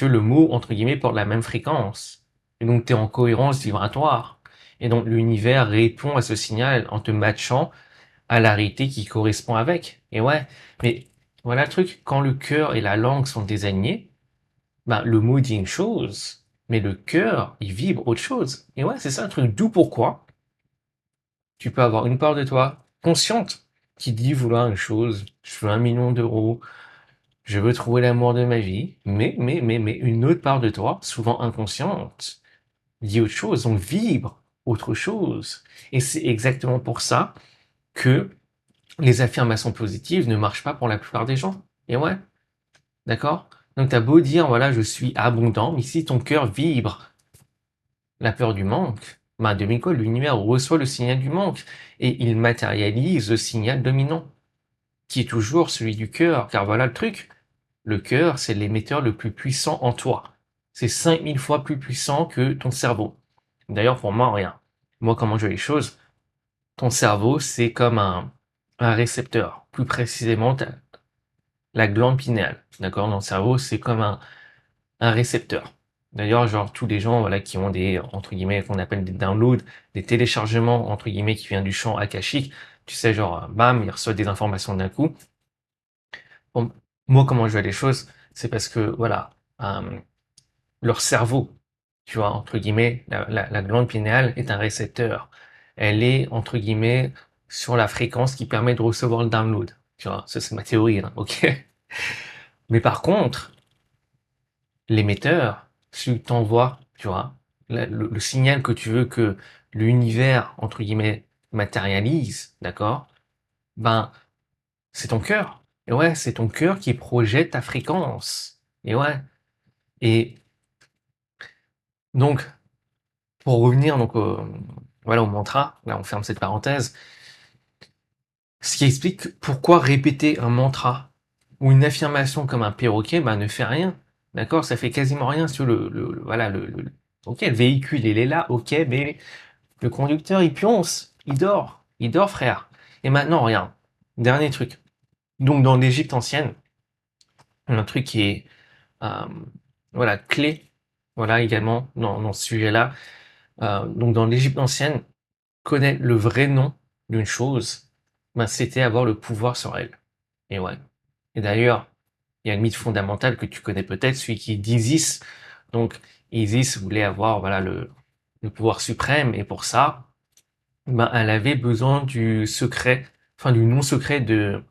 le mot, entre guillemets, porte la même fréquence. Et donc tu es en cohérence vibratoire. Et donc l'univers répond à ce signal en te matchant à la réalité qui correspond avec. Et ouais, mais voilà le truc, quand le cœur et la langue sont désalignés, le mot dit une chose, mais le cœur, il vibre autre chose. Et ouais, c'est ça le truc, d'où pourquoi tu peux avoir une part de toi consciente qui dit vouloir une chose, je veux 1 million d'euros, je veux trouver l'amour de ma vie, mais une autre part de toi, souvent inconsciente, dit autre chose, on vibre autre chose. Et c'est exactement pour ça que les affirmations positives ne marchent pas pour la plupart des gens. Et ouais, d'accord? Donc t'as beau dire, voilà, je suis abondant, mais si ton cœur vibre la peur du manque, devine quoi, l'univers reçoit le signal du manque et il matérialise le signal dominant, qui est toujours celui du cœur. Car voilà le truc, le cœur, c'est l'émetteur le plus puissant en toi. C'est 5000 fois plus puissant que ton cerveau. D'ailleurs, pour moi, rien. Moi, comment je vois les choses, ton cerveau, c'est comme un récepteur. Plus précisément, la glande pinéale. D'accord? Dans le cerveau, c'est comme un récepteur. D'ailleurs, genre, tous les gens, voilà, qui ont des, entre guillemets, qu'on appelle des downloads, des téléchargements, entre guillemets, qui viennent du champ akashique, tu sais, genre, bam, ils reçoivent des informations d'un coup. Bon, moi, comment je vois les choses, c'est parce que, voilà, euh, leur cerveau, tu vois, entre guillemets, la glande pinéale est un récepteur. Elle est, entre guillemets, sur la fréquence qui permet de recevoir le download. Tu vois, ça, c'est ma théorie, hein, ok? Mais par contre, l'émetteur, celui que t'envoies, tu vois, le signal que tu veux que l'univers, entre guillemets, matérialise, d'accord? Ben, c'est ton cœur. Et ouais, c'est ton cœur qui projette ta fréquence. Et ouais. Et donc, pour revenir donc voilà, au mantra, là on ferme cette parenthèse, ce qui explique pourquoi répéter un mantra ou une affirmation comme un perroquet ben, ne fait rien. D'accord? Ça fait quasiment rien sur voilà, ok, le véhicule il est là, ok, mais le conducteur il pionce, il dort frère. Et maintenant, regarde, dernier truc. Donc dans l'Égypte ancienne, un truc qui est euh, voilà, clé, voilà également dans ce sujet-là. Donc dans l'Égypte ancienne, connaître le vrai nom d'une chose, ben, c'était avoir le pouvoir sur elle. Et ouais. Et d'ailleurs, il y a un mythe fondamental que tu connais peut-être, celui qui est d'Isis. Donc, Isis voulait avoir, voilà, le pouvoir suprême, et pour ça, ben, elle avait besoin du secret, enfin, du nom secret de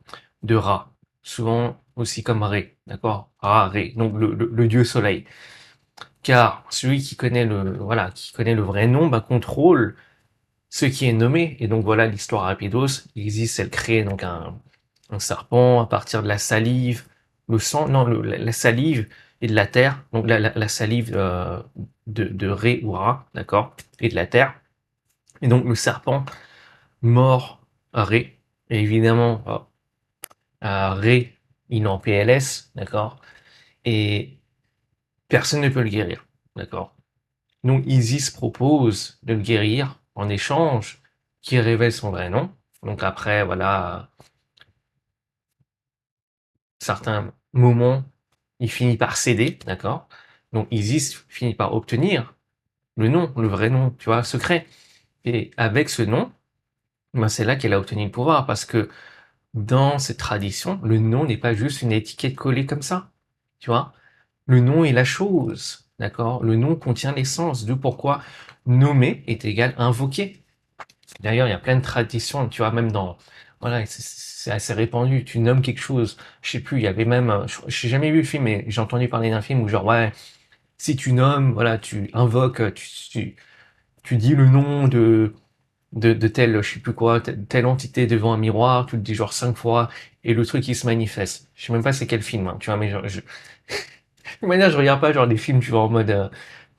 Ra. Souvent aussi comme Ré, d'accord? Ra, Ré. Donc, le dieu soleil. Car celui qui connaît voilà, qui connaît le vrai nom, ben, contrôle ce qui est nommé. Et donc voilà l'histoire rapidos. Isis, elle crée donc un serpent à partir de la salive, le sang, non, la salive et de la terre. Donc la salive de Ré ou Ra, d'accord, et de la terre. Et donc le serpent mord Ré. Et évidemment, Ré, il est en PLS, d'accord, et personne ne peut le guérir, d'accord. Donc Isis propose de le guérir en échange, qui révèle son vrai nom. Donc après, voilà, certains moments, il finit par céder, d'accord? Donc Isis finit par obtenir le nom, le vrai nom, tu vois, secret. Et avec ce nom, ben c'est là qu'elle a obtenu le pouvoir, parce que dans cette tradition, le nom n'est pas juste une étiquette collée comme ça, tu vois? Le nom est la chose, d'accord? Le nom contient l'essence de pourquoi nommer est égal invoquer. D'ailleurs, il y a plein de traditions, tu vois, même dans, voilà, c'est assez répandu. Tu nommes quelque chose, je sais plus, il y avait même, je n'ai jamais vu le film, mais j'ai entendu parler d'un film où genre, ouais, si tu nommes, voilà, tu invoques, tu dis le nom de telle, je sais plus quoi, telle entité devant un miroir, tu le dis genre 5 fois, et le truc il se manifeste. Je sais même pas c'est quel film, hein, tu vois, mais genre, de manière, je regarde pas genre des films, tu vois, en mode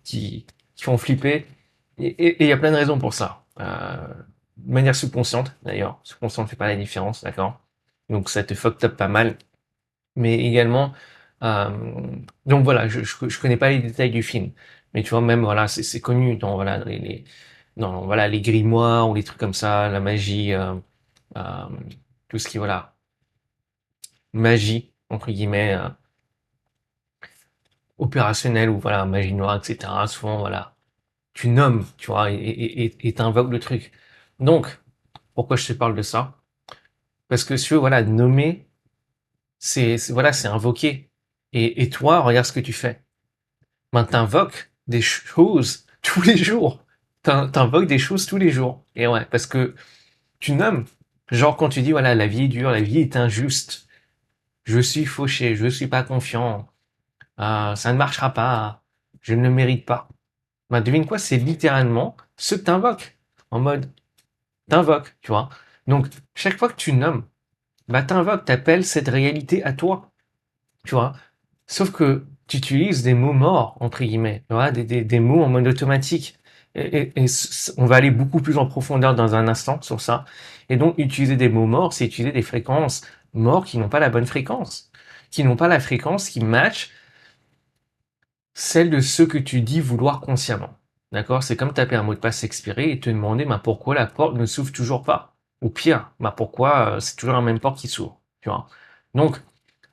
qui, qui font flipper. Et il y a plein de raisons pour ça. De manière subconsciente, d'ailleurs. Subconsciente ne fait pas la différence, d'accord? Donc ça te fucked up pas mal. Mais également, euh, donc voilà, je connais pas les détails du film. Mais tu vois, même, voilà, c'est connu dans, voilà, dans, voilà, les grimoires ou les trucs comme ça, la magie, euh, tout ce qui, voilà, magie, entre guillemets, opérationnelle ou voilà, magie noire, etc. Souvent, voilà, tu nommes, tu vois, et t'invoques le truc. Donc, pourquoi je te parle de ça? Parce que si tu veux, voilà, nommer, voilà, c'est invoquer. Et toi, regarde ce que tu fais. Ben, t'invoques des choses tous les jours. T'invoques des choses tous les jours. Et ouais, parce que tu nommes. Genre quand tu dis, voilà, la vie est dure, la vie est injuste. Je suis fauché, je suis pas confiant. Ça ne marchera pas. Je ne le mérite pas. Ben, devine quoi, c'est littéralement ce que t'invoques. En mode, t'invoques, tu vois. Donc, chaque fois que tu nommes, bah, t'invoques, t'appelles cette réalité à toi, tu vois. Sauf que tu utilises des mots morts, entre guillemets, tu vois, des mots en mode automatique. On va aller beaucoup plus en profondeur dans un instant sur ça. Et donc, utiliser des mots morts, c'est utiliser des fréquences morts qui n'ont pas la bonne fréquence, qui n'ont pas la fréquence qui match celle de ce que tu dis vouloir consciemment. D'accord? C'est comme taper un mot de passe expiré et te demander bah, pourquoi la porte ne s'ouvre toujours pas. Ou pire, bah, pourquoi c'est toujours la même porte qui s'ouvre. Tu vois? Donc,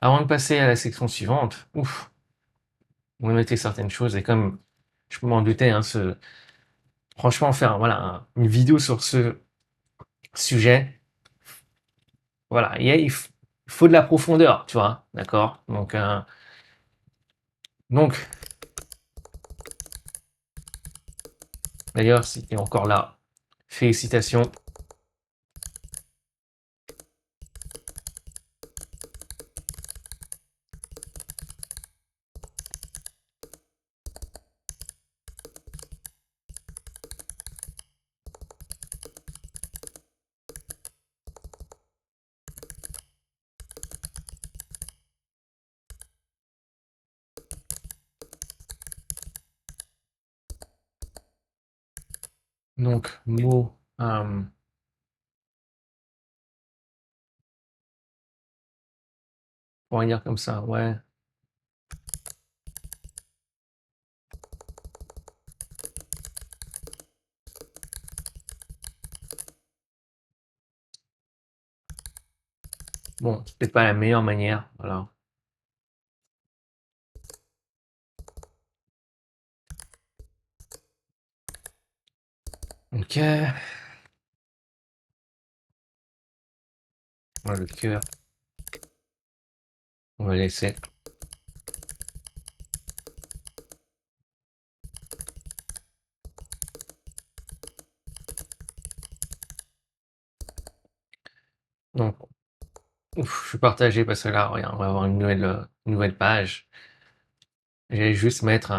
avant de passer à la section suivante, ouf, vous mettez certaines choses et comme je m'en doutais, hein, franchement, faire voilà, une vidéo sur ce sujet, voilà, il faut de la profondeur, tu vois, d'accord? Donc, d'ailleurs, si tu es encore là, félicitations. Donc, mot, on va dire comme ça, ouais. Bon, c'est peut-être pas la meilleure manière, voilà. Ok, voilà, le cœur, on va laisser. Donc, ouf, je suis partagé parce que là, regarde, on va avoir une nouvelle page. J'allais juste mettre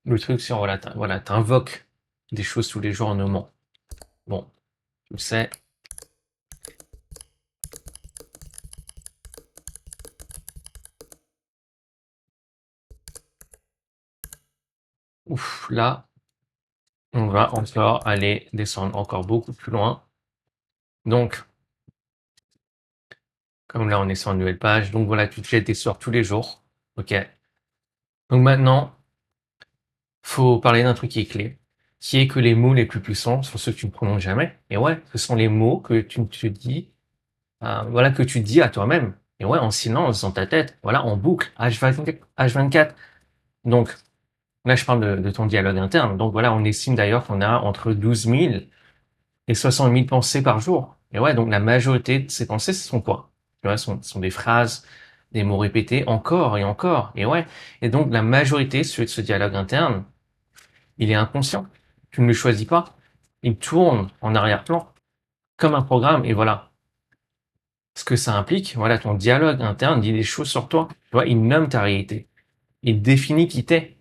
le truc sur, voilà, t'invoques des choses tous les jours en nommant. Bon, tu le sais. Ouf, là, on va encore aller descendre encore beaucoup plus loin. Donc, comme là, on est sur une nouvelle page. Donc voilà, tu te jettes des sorts tous les jours. Ok. Donc maintenant, faut parler d'un truc qui est clé, qui est que les mots les plus puissants sont ceux que tu ne prononces jamais. Et ouais, ce sont les mots que tu te dis, voilà, que tu dis à toi-même. Et ouais, en silence, dans ta tête, voilà, en boucle, H24. Donc, là, je parle de ton dialogue interne. Donc voilà, on estime d'ailleurs qu'on a entre 12 000 et 60 000 pensées par jour. Et ouais, donc la majorité de ces pensées, ce sont quoi? Tu vois, sont des phrases, des mots répétés encore et encore. Et ouais, et donc la majorité de ce dialogue interne, il est inconscient. Tu ne le choisis pas. Il tourne en arrière-plan, comme un programme. Et voilà, ce que ça implique, voilà, ton dialogue interne dit des choses sur toi. Tu vois, il nomme ta réalité. Il définit qui t'es.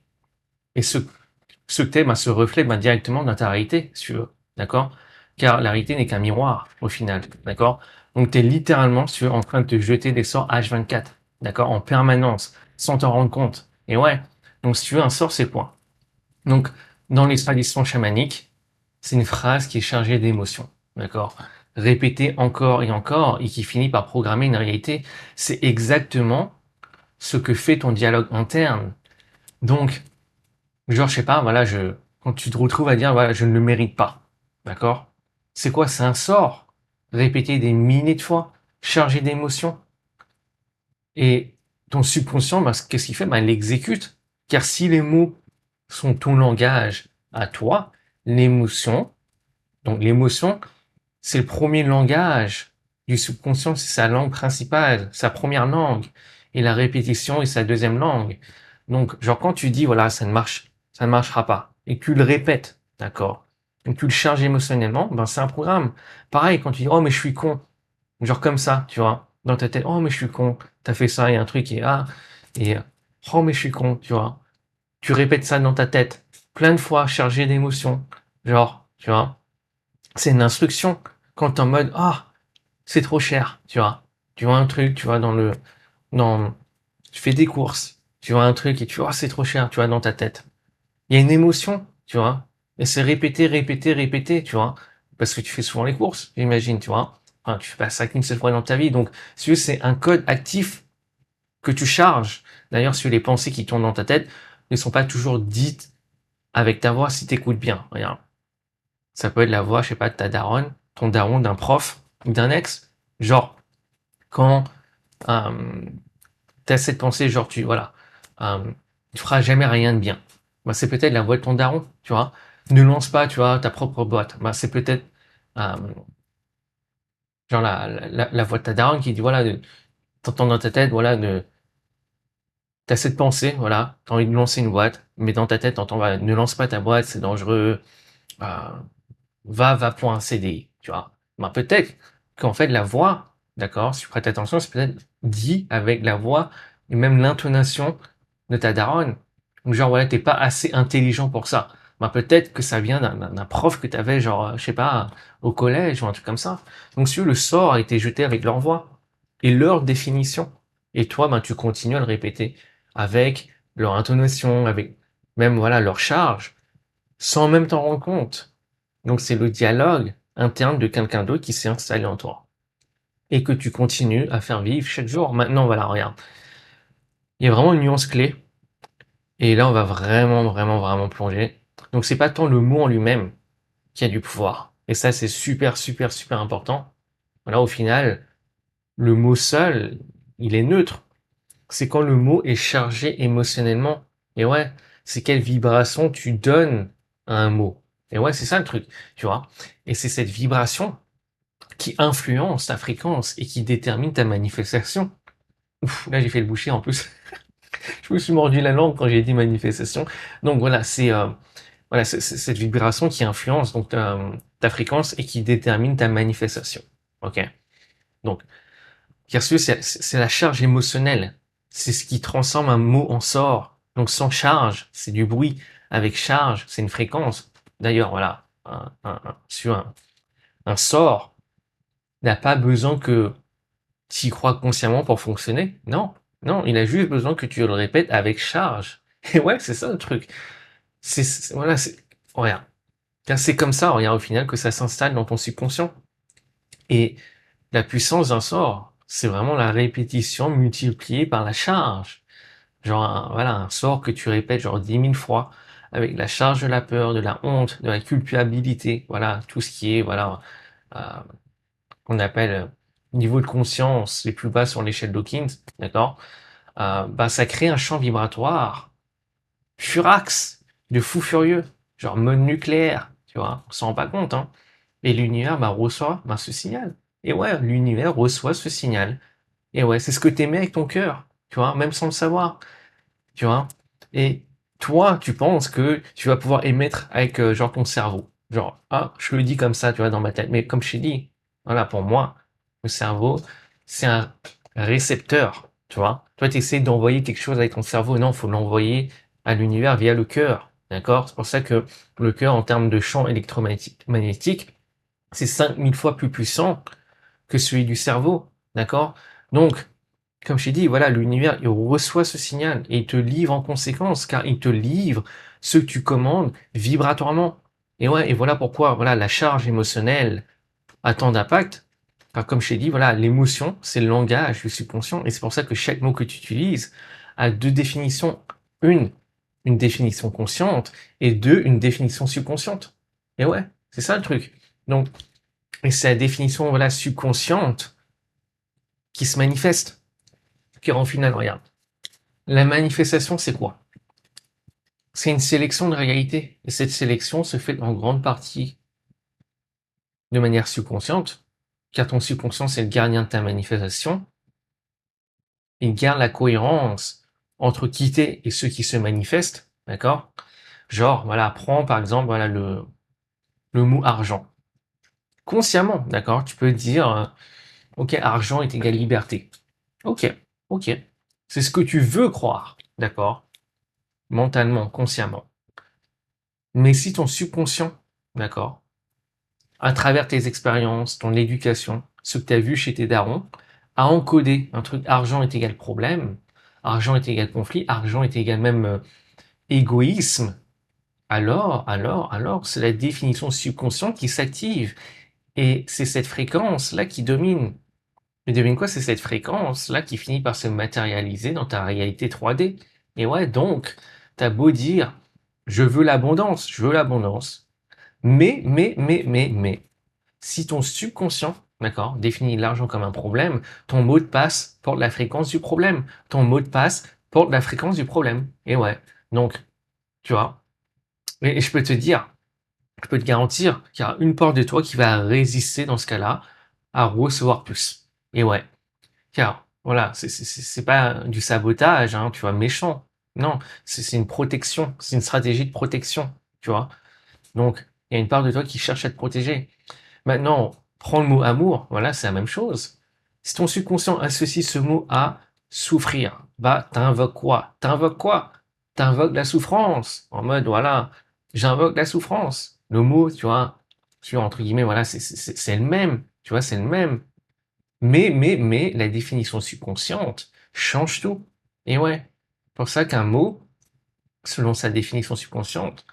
Et ce que t'es, se reflète directement dans ta réalité, si tu veux. D'accord? Car la réalité n'est qu'un miroir, au final. D'accord? Donc, tu es littéralement, si tu veux, en train de te jeter des sorts H24. D'accord? En permanence, sans t'en rendre compte. Et ouais. Donc, si tu veux, un sort, c'est quoi? Donc, dans les traditions chamaniques, c'est une phrase qui est chargée d'émotions. D'accord? Répétée encore et qui finit par programmer une réalité. C'est exactement ce que fait ton dialogue interne. Donc, genre, je sais pas, voilà, quand tu te retrouves à dire, voilà, je ne le mérite pas. D'accord? C'est quoi? C'est un sort. Répété des milliers de fois, chargé d'émotions. Et ton subconscient, qu'est-ce qu'il fait? Il l'exécute. Car si les mots sont ton langage à toi, l'émotion, donc l'émotion, c'est le premier langage du subconscient, c'est sa langue principale, sa première langue. Et la répétition est sa deuxième langue. Donc, genre, quand tu dis, voilà, ça ne marchera pas, et que tu le répètes, d'accord, et que tu le charges émotionnellement, c'est un programme. Pareil, quand tu dis, oh, mais je suis con, genre comme ça, tu vois, dans ta tête, oh, mais je suis con, t'as fait ça, et un truc, et, oh, mais je suis con, tu vois. Tu répètes ça dans ta tête, plein de fois, chargé d'émotions, genre, tu vois. C'est une instruction. Quand t'es en mode, ah, c'est trop cher, tu vois. Tu vois un truc, tu vois, tu fais des courses, tu vois un truc et tu vois, oh, c'est trop cher, tu vois, dans ta tête. Il y a une émotion, tu vois. Et c'est répété, répété, répété, tu vois. Parce que tu fais souvent les courses, j'imagine, tu vois. Enfin, tu fais pas ça qu'une seule fois dans ta vie. Donc, si tu veux, c'est un code actif que tu charges. D'ailleurs, si les pensées qui tournent dans ta tête ne sont pas toujours dites avec ta voix si t'écoutes bien. Regarde. Ça peut être la voix, je sais pas, de ta daronne, ton daron, d'un prof ou d'un ex. Genre, quand t'as cette pensée, genre, voilà, euh, tu feras jamais rien de bien. Bah, c'est peut-être la voix de ton daron, tu vois. Ne lance pas, tu vois, ta propre boîte. Bah, c'est peut-être euh, genre la voix de ta daronne qui dit, voilà, t'entends dans ta tête, voilà, t'as cette pensée, voilà, t'as envie de lancer une boîte, mais dans ta tête, t'entends, voilà, ne lance pas ta boîte, c'est dangereux, euh, va pour un CDI, tu vois. Ben, peut-être qu'en fait, la voix, d'accord, si tu prêtes attention, c'est peut-être dit avec la voix et même l'intonation de ta daronne. Donc, genre, voilà, t'es pas assez intelligent pour ça. Ben, peut-être que ça vient d'un prof que t'avais, genre, je sais pas, au collège ou un truc comme ça. Donc, si le sort a été jeté avec leur voix et leur définition. Et toi, ben, tu continues à le répéter avec leur intonation, avec même, voilà, leur charge, sans même t'en rendre compte. Donc c'est le dialogue interne de quelqu'un d'autre qui s'est installé en toi et que tu continues à faire vivre chaque jour. Maintenant, voilà, regarde, il y a vraiment une nuance clé et là on va vraiment plonger. Donc c'est pas tant le mot en lui-même qui a du pouvoir et ça c'est super important. Voilà, au final, le mot seul, il est neutre. C'est quand le mot est chargé émotionnellement. Et ouais, c'est quelle vibration tu donnes à un mot. Et ouais, c'est ça le truc, tu vois. Et c'est cette vibration qui influence ta fréquence et qui détermine ta manifestation. Ouf, là j'ai fait le boucher en plus. Je me suis mordu la langue quand j'ai dit manifestation. Donc voilà, c'est cette vibration qui influence donc ta fréquence et qui détermine ta manifestation. Ok. Donc, Kersu, c'est la charge émotionnelle. C'est ce qui transforme un mot en sort. Donc sans charge, c'est du bruit. Avec charge, c'est une fréquence. D'ailleurs, voilà, sur un sort n'a pas besoin que tu y crois consciemment pour fonctionner. Non, non, il a juste besoin que tu le répètes avec charge. Et ouais, c'est ça le truc. Voilà, regarde. Car c'est comme ça, regarde, au final, que ça s'installe dans ton subconscient. Et la puissance d'un sort, c'est vraiment la répétition multipliée par la charge. Genre, voilà, un sort que tu répètes genre 10 000 fois avec la charge de la peur, de la honte, de la culpabilité. Voilà, tout ce qui est, voilà, euh, qu'on appelle niveau de conscience les plus bas sur l'échelle Dawkins, d'accord? Bah, ça crée un champ vibratoire furax, de fou furieux, genre mode nucléaire, tu vois, on s'en rend pas compte, hein. Et l'univers bah, reçoit bah, ce signal. Et ouais, l'univers reçoit ce signal. Et ouais, c'est ce que t'émets avec ton cœur, tu vois, même sans le savoir, tu vois. Et toi, tu penses que tu vas pouvoir émettre avec genre ton cerveau. Genre, ah, je le dis comme ça, tu vois, dans ma tête. Mais comme je t'ai dit, voilà, pour moi, le cerveau, c'est un récepteur, tu vois. Toi, tu essaies d'envoyer quelque chose avec ton cerveau. Non, il faut l'envoyer à l'univers via le cœur, d'accord? C'est pour ça que le cœur, en termes de champ électromagnétique, c'est 5000 fois plus puissant que celui du cerveau, d'accord? Donc, comme je t'ai dit, voilà, l'univers, il reçoit ce signal et il te livre en conséquence, car il te livre ce que tu commandes vibratoirement. Et ouais, et voilà pourquoi, voilà, la charge émotionnelle a tant d'impact. Car comme je t'ai dit, voilà, l'émotion, c'est le langage du subconscient, et c'est pour ça que chaque mot que tu utilises a deux définitions. Une, une définition consciente, et deux, une définition subconsciente. Et ouais, c'est ça le truc. Donc, et c'est la définition, voilà, subconsciente qui se manifeste. Car en final, regarde. La manifestation, c'est quoi? C'est une sélection de réalité. Et cette sélection se fait en grande partie de manière subconsciente, car ton subconscient, c'est le gardien de ta manifestation. Il garde la cohérence entre qui t'es et ceux qui se manifestent, d'accord? Genre, voilà, prends par exemple voilà, le mot argent. Consciemment, d'accord? Tu peux dire, ok, argent est égal liberté. Ok, ok. C'est ce que tu veux croire, d'accord? Mentalement, consciemment. Mais si ton subconscient, d'accord, à travers tes expériences, ton éducation, ce que tu as vu chez tes darons, a encodé un truc argent est égal problème, argent est égal conflit, argent est égal même égoïsme, alors, c'est la définition subconsciente qui s'active. Et c'est cette fréquence-là qui domine. Mais devine quoi, c'est cette fréquence-là qui finit par se matérialiser dans ta réalité 3D. Et ouais, donc, t'as beau dire, je veux l'abondance, mais, si ton subconscient, d'accord, définit l'argent comme un problème, ton mot de passe porte la fréquence du problème. Ton mot de passe porte la fréquence du problème. Et ouais. Donc, tu vois. Et je peux te dire, je peux te garantir qu'il y a une porte de toi qui va résister dans ce cas-là à recevoir plus. Et ouais. Car, voilà, c'est pas du sabotage, hein, tu vois, méchant. Non, c'est une protection, c'est une stratégie de protection, tu vois. Donc, il y a une part de toi qui cherche à te protéger. Maintenant, prends le mot amour, voilà, c'est la même chose. Si ton subconscient associe ce mot à souffrir, bah, t'invoques quoi? T'invoques quoi? T'invoques la souffrance. En mode, voilà, j'invoque la souffrance. Le mot, tu vois, entre guillemets, voilà, c'est le même. Tu vois, c'est le même. Mais, la définition subconsciente change tout. Et ouais, pour ça qu'un mot, selon sa définition subconsciente,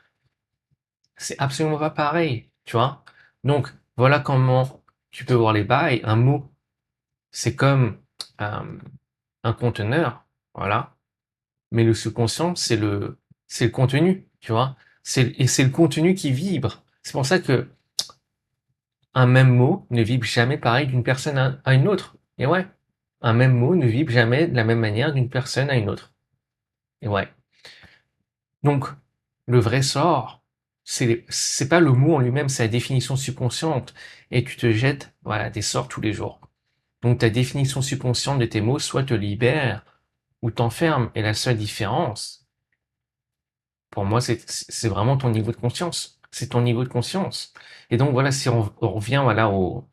c'est absolument pas pareil, tu vois. Donc, voilà comment tu peux voir les bails. Un mot, c'est comme euh, un conteneur, voilà. Mais le subconscient, c'est le contenu, tu vois. Et c'est le contenu qui vibre. C'est pour ça que un même mot ne vibre jamais pareil d'une personne à une autre. Et ouais, un même mot ne vibre jamais de la même manière d'une personne à une autre. Et ouais. Donc, le vrai sort, c'est pas le mot en lui-même, c'est la définition subconsciente. Et tu te jettes, voilà, des sorts tous les jours. Donc, ta définition subconsciente de tes mots soit te libère ou t'enferme. Et la seule différence, pour moi, c'est vraiment ton niveau de conscience. C'est ton niveau de conscience. Et donc, voilà, si on revient, voilà, aux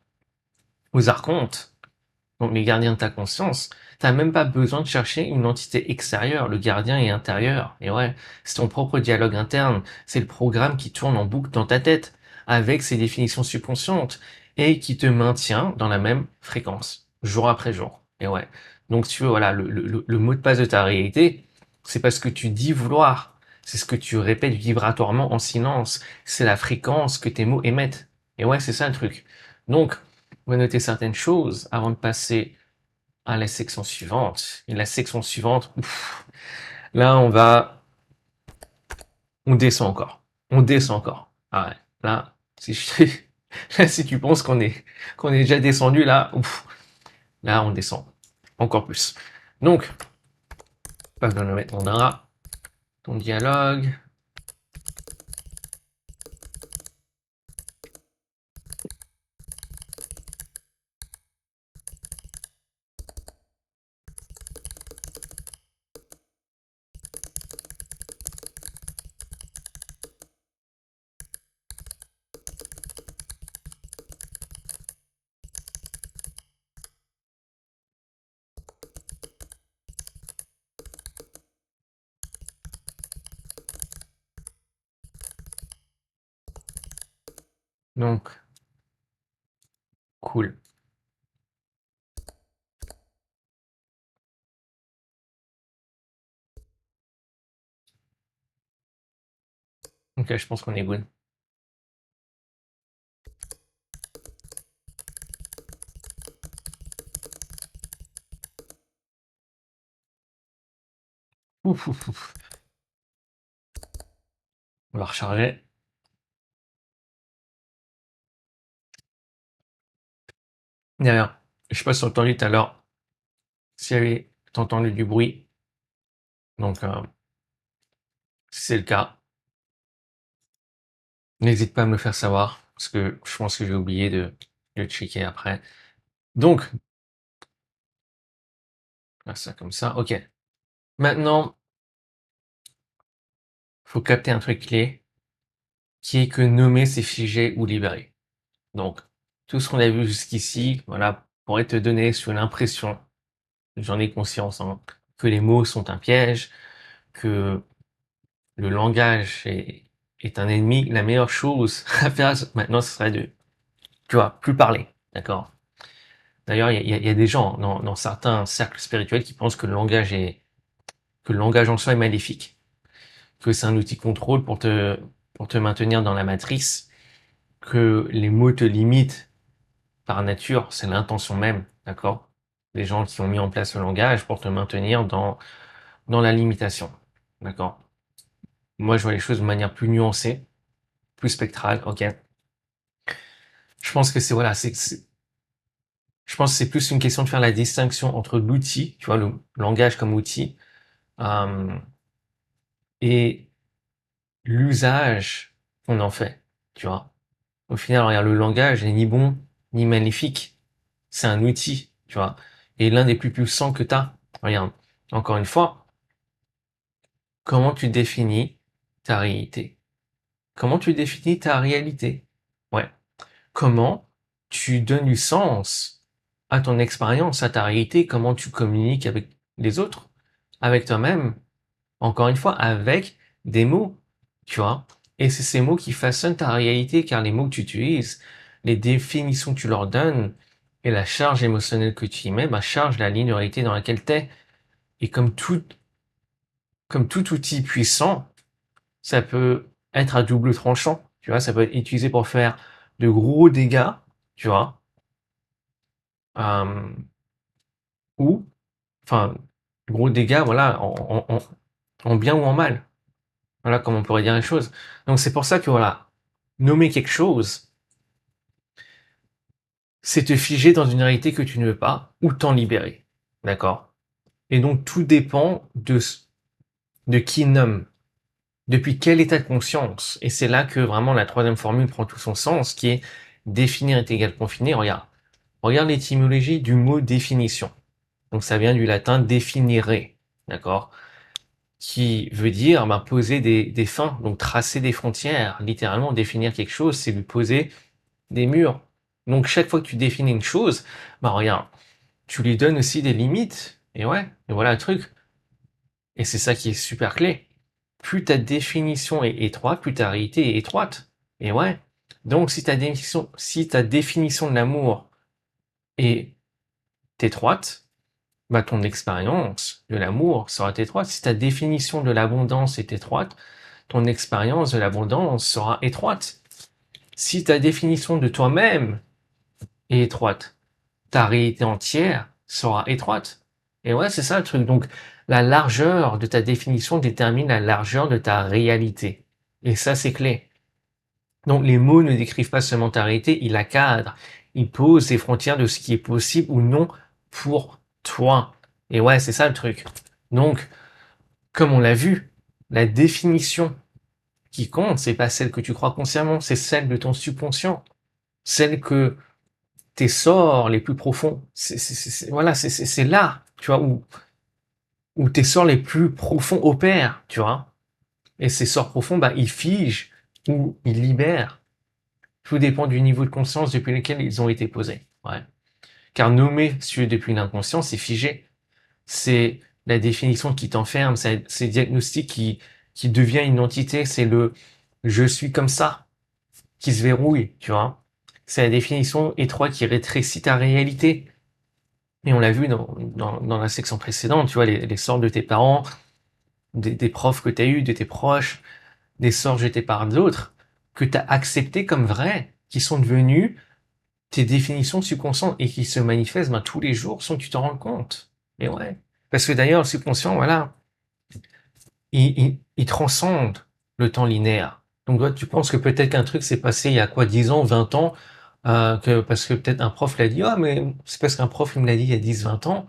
archontes, donc les gardiens de ta conscience, t'as même pas besoin de chercher une entité extérieure. Le gardien est intérieur. Et ouais, c'est ton propre dialogue interne. C'est le programme qui tourne en boucle dans ta tête avec ses définitions subconscientes et qui te maintient dans la même fréquence, jour après jour. Et ouais. Donc, si tu veux, voilà, le mot de passe de ta réalité, c'est parce que tu dis vouloir. C'est ce que tu répètes vibratoirement en silence. C'est la fréquence que tes mots émettent. Et ouais, c'est ça le truc. Donc, on va noter certaines choses avant de passer à la section suivante. Et la section suivante, ouf, là, on descend encore. On descend encore. Ah ouais, là, si, là, si tu penses qu'on est déjà descendu, là, ouf, là, on descend encore plus. Donc, pas besoin de le mettre en drap, ton dialogue. Donc, cool. Ok, je pense qu'on est good. Ouf, ouf, ouf. On va recharger. Derrière, je sais pas si t'as entendu tout à l'heure, si t'as entendu du bruit. Donc, si c'est le cas, n'hésite pas à me le faire savoir, parce que je pense que j'ai oublié de checker après. Donc, faire ça comme ça, ok. Maintenant, faut capter un truc clé, qui est que nommer c'est figer ou libérer. Donc, tout ce qu'on a vu jusqu'ici, voilà, pourrait te donner sur l'impression, j'en ai conscience, hein, que les mots sont un piège, que le langage est un ennemi. La meilleure chose à faire maintenant, ce serait de, tu vois, plus parler, d'accord? D'ailleurs, il y a des gens dans certains cercles spirituels qui pensent que le langage en soi est maléfique, que c'est un outil de contrôle pour te maintenir dans la matrice, que les mots te limitent par nature, c'est l'intention même, d'accord? Les gens qui ont mis en place le langage pour te maintenir dans la limitation, d'accord? Moi, je vois les choses de manière plus nuancée, plus spectrale, ok? Je pense que voilà, je pense que c'est plus une question de faire la distinction entre l'outil, tu vois, le langage comme outil, euh, et l'usage qu'on en fait, tu vois. Au final, regarde, le langage n'est ni bon ni maléfique. C'est un outil, tu vois. Et l'un des plus puissants que tu as. Regarde, encore une fois, comment tu définis ta réalité? Comment tu définis ta réalité? Ouais. Comment tu donnes du sens à ton expérience, à ta réalité? Comment tu communiques avec les autres, avec toi-même? Encore une fois, avec des mots, tu vois. Et c'est ces mots qui façonnent ta réalité, car les mots que tu utilises, les définitions que tu leur donnes et la charge émotionnelle que tu y mets, bah, charge la ligne de réalité dans laquelle tu es. Et comme tout outil puissant, ça peut être à double tranchant, tu vois. Ça peut être utilisé pour faire de gros dégâts, tu vois, euh, ou, enfin, gros dégâts, voilà, en bien ou en mal. Voilà comme on pourrait dire les choses. Donc c'est pour ça que voilà, nommer quelque chose, c'est te figer dans une réalité que tu ne veux pas ou t'en libérer. D'accord? Et donc tout dépend de qui nomme, depuis quel état de conscience. Et c'est là que vraiment la troisième formule prend tout son sens, qui est définir est égal confiner. Regarde. Regarde l'étymologie du mot définition. Donc ça vient du latin définire, d'accord? Qui veut dire poser des fins, donc tracer des frontières. Littéralement, définir quelque chose, c'est lui poser des murs. Donc chaque fois que tu définis une chose, regarde, tu lui donnes aussi des limites. Et ouais, et voilà le truc. Et c'est ça qui est super clé. Plus ta définition est étroite, plus ta réalité est étroite. Et ouais. Donc si ta définition de l'amour est étroite, ton expérience de l'amour sera étroite. Si ta définition de l'abondance est étroite, ton expérience de l'abondance sera étroite. Si ta définition de toi-même est étroite, ta réalité entière sera étroite. Et ouais, c'est ça le truc. Donc, la largeur de ta définition détermine la largeur de ta réalité. Et ça, c'est clé. Donc, les mots ne décrivent pas seulement ta réalité, ils la cadrent. Ils posent les frontières de ce qui est possible ou non pour toi. Et ouais, c'est ça le truc. Donc, comme on l'a vu, la définition qui compte, c'est pas celle que tu crois consciemment, c'est celle de ton subconscient. Celle que tes sorts les plus profonds, voilà, c'est là, tu vois, où tes sorts les plus profonds opèrent, tu vois. Et ces sorts profonds, ils figent ou ils libèrent. Tout dépend du niveau de conscience depuis lequel ils ont été posés. Ouais. Car nommer celui depuis l'inconscient, c'est figé. C'est la définition qui t'enferme, c'est le diagnostic qui devient une entité, c'est le je suis comme ça qui se verrouille, tu vois. C'est la définition étroite qui rétrécit ta réalité. Et on l'a vu dans la section précédente, tu vois, les sorts de tes parents, des profs que tu as eus, de tes proches, des sorts jetés par d'autres, que tu as acceptés comme vrais, qui sont devenus tes définitions subconscientes et qui se manifestent tous les jours sans que tu t'en rendes compte. Et ouais. Parce que d'ailleurs, le subconscient, voilà, il transcende le temps linéaire. Donc toi, tu penses que peut-être qu'un truc s'est passé il y a quoi, 10 ans, 20 ans, parce que peut-être un prof l'a dit, ah mais c'est parce qu'un prof il me l'a dit il y a 10, 20 ans,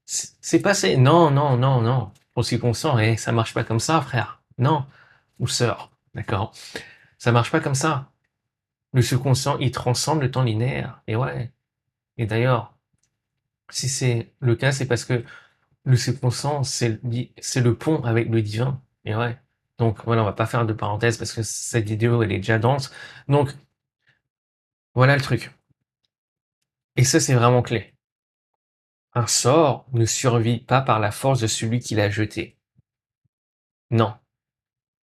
c'est passé. Non, non, non, non. Ton subconscient, ça marche pas comme ça, frère. Non. Ou sœur, d'accord. Ça marche pas comme ça. Le subconscient, il transcende le temps linéaire. Et ouais. Et d'ailleurs, si c'est le cas, c'est parce que le subconscient, c'est le pont avec le divin. Et ouais. Donc voilà, on va pas faire de parenthèse parce que cette vidéo, elle est déjà dense. Donc, voilà le truc. Et ça, c'est vraiment clé. Un sort ne survit pas par la force de celui qui l'a jeté. Non.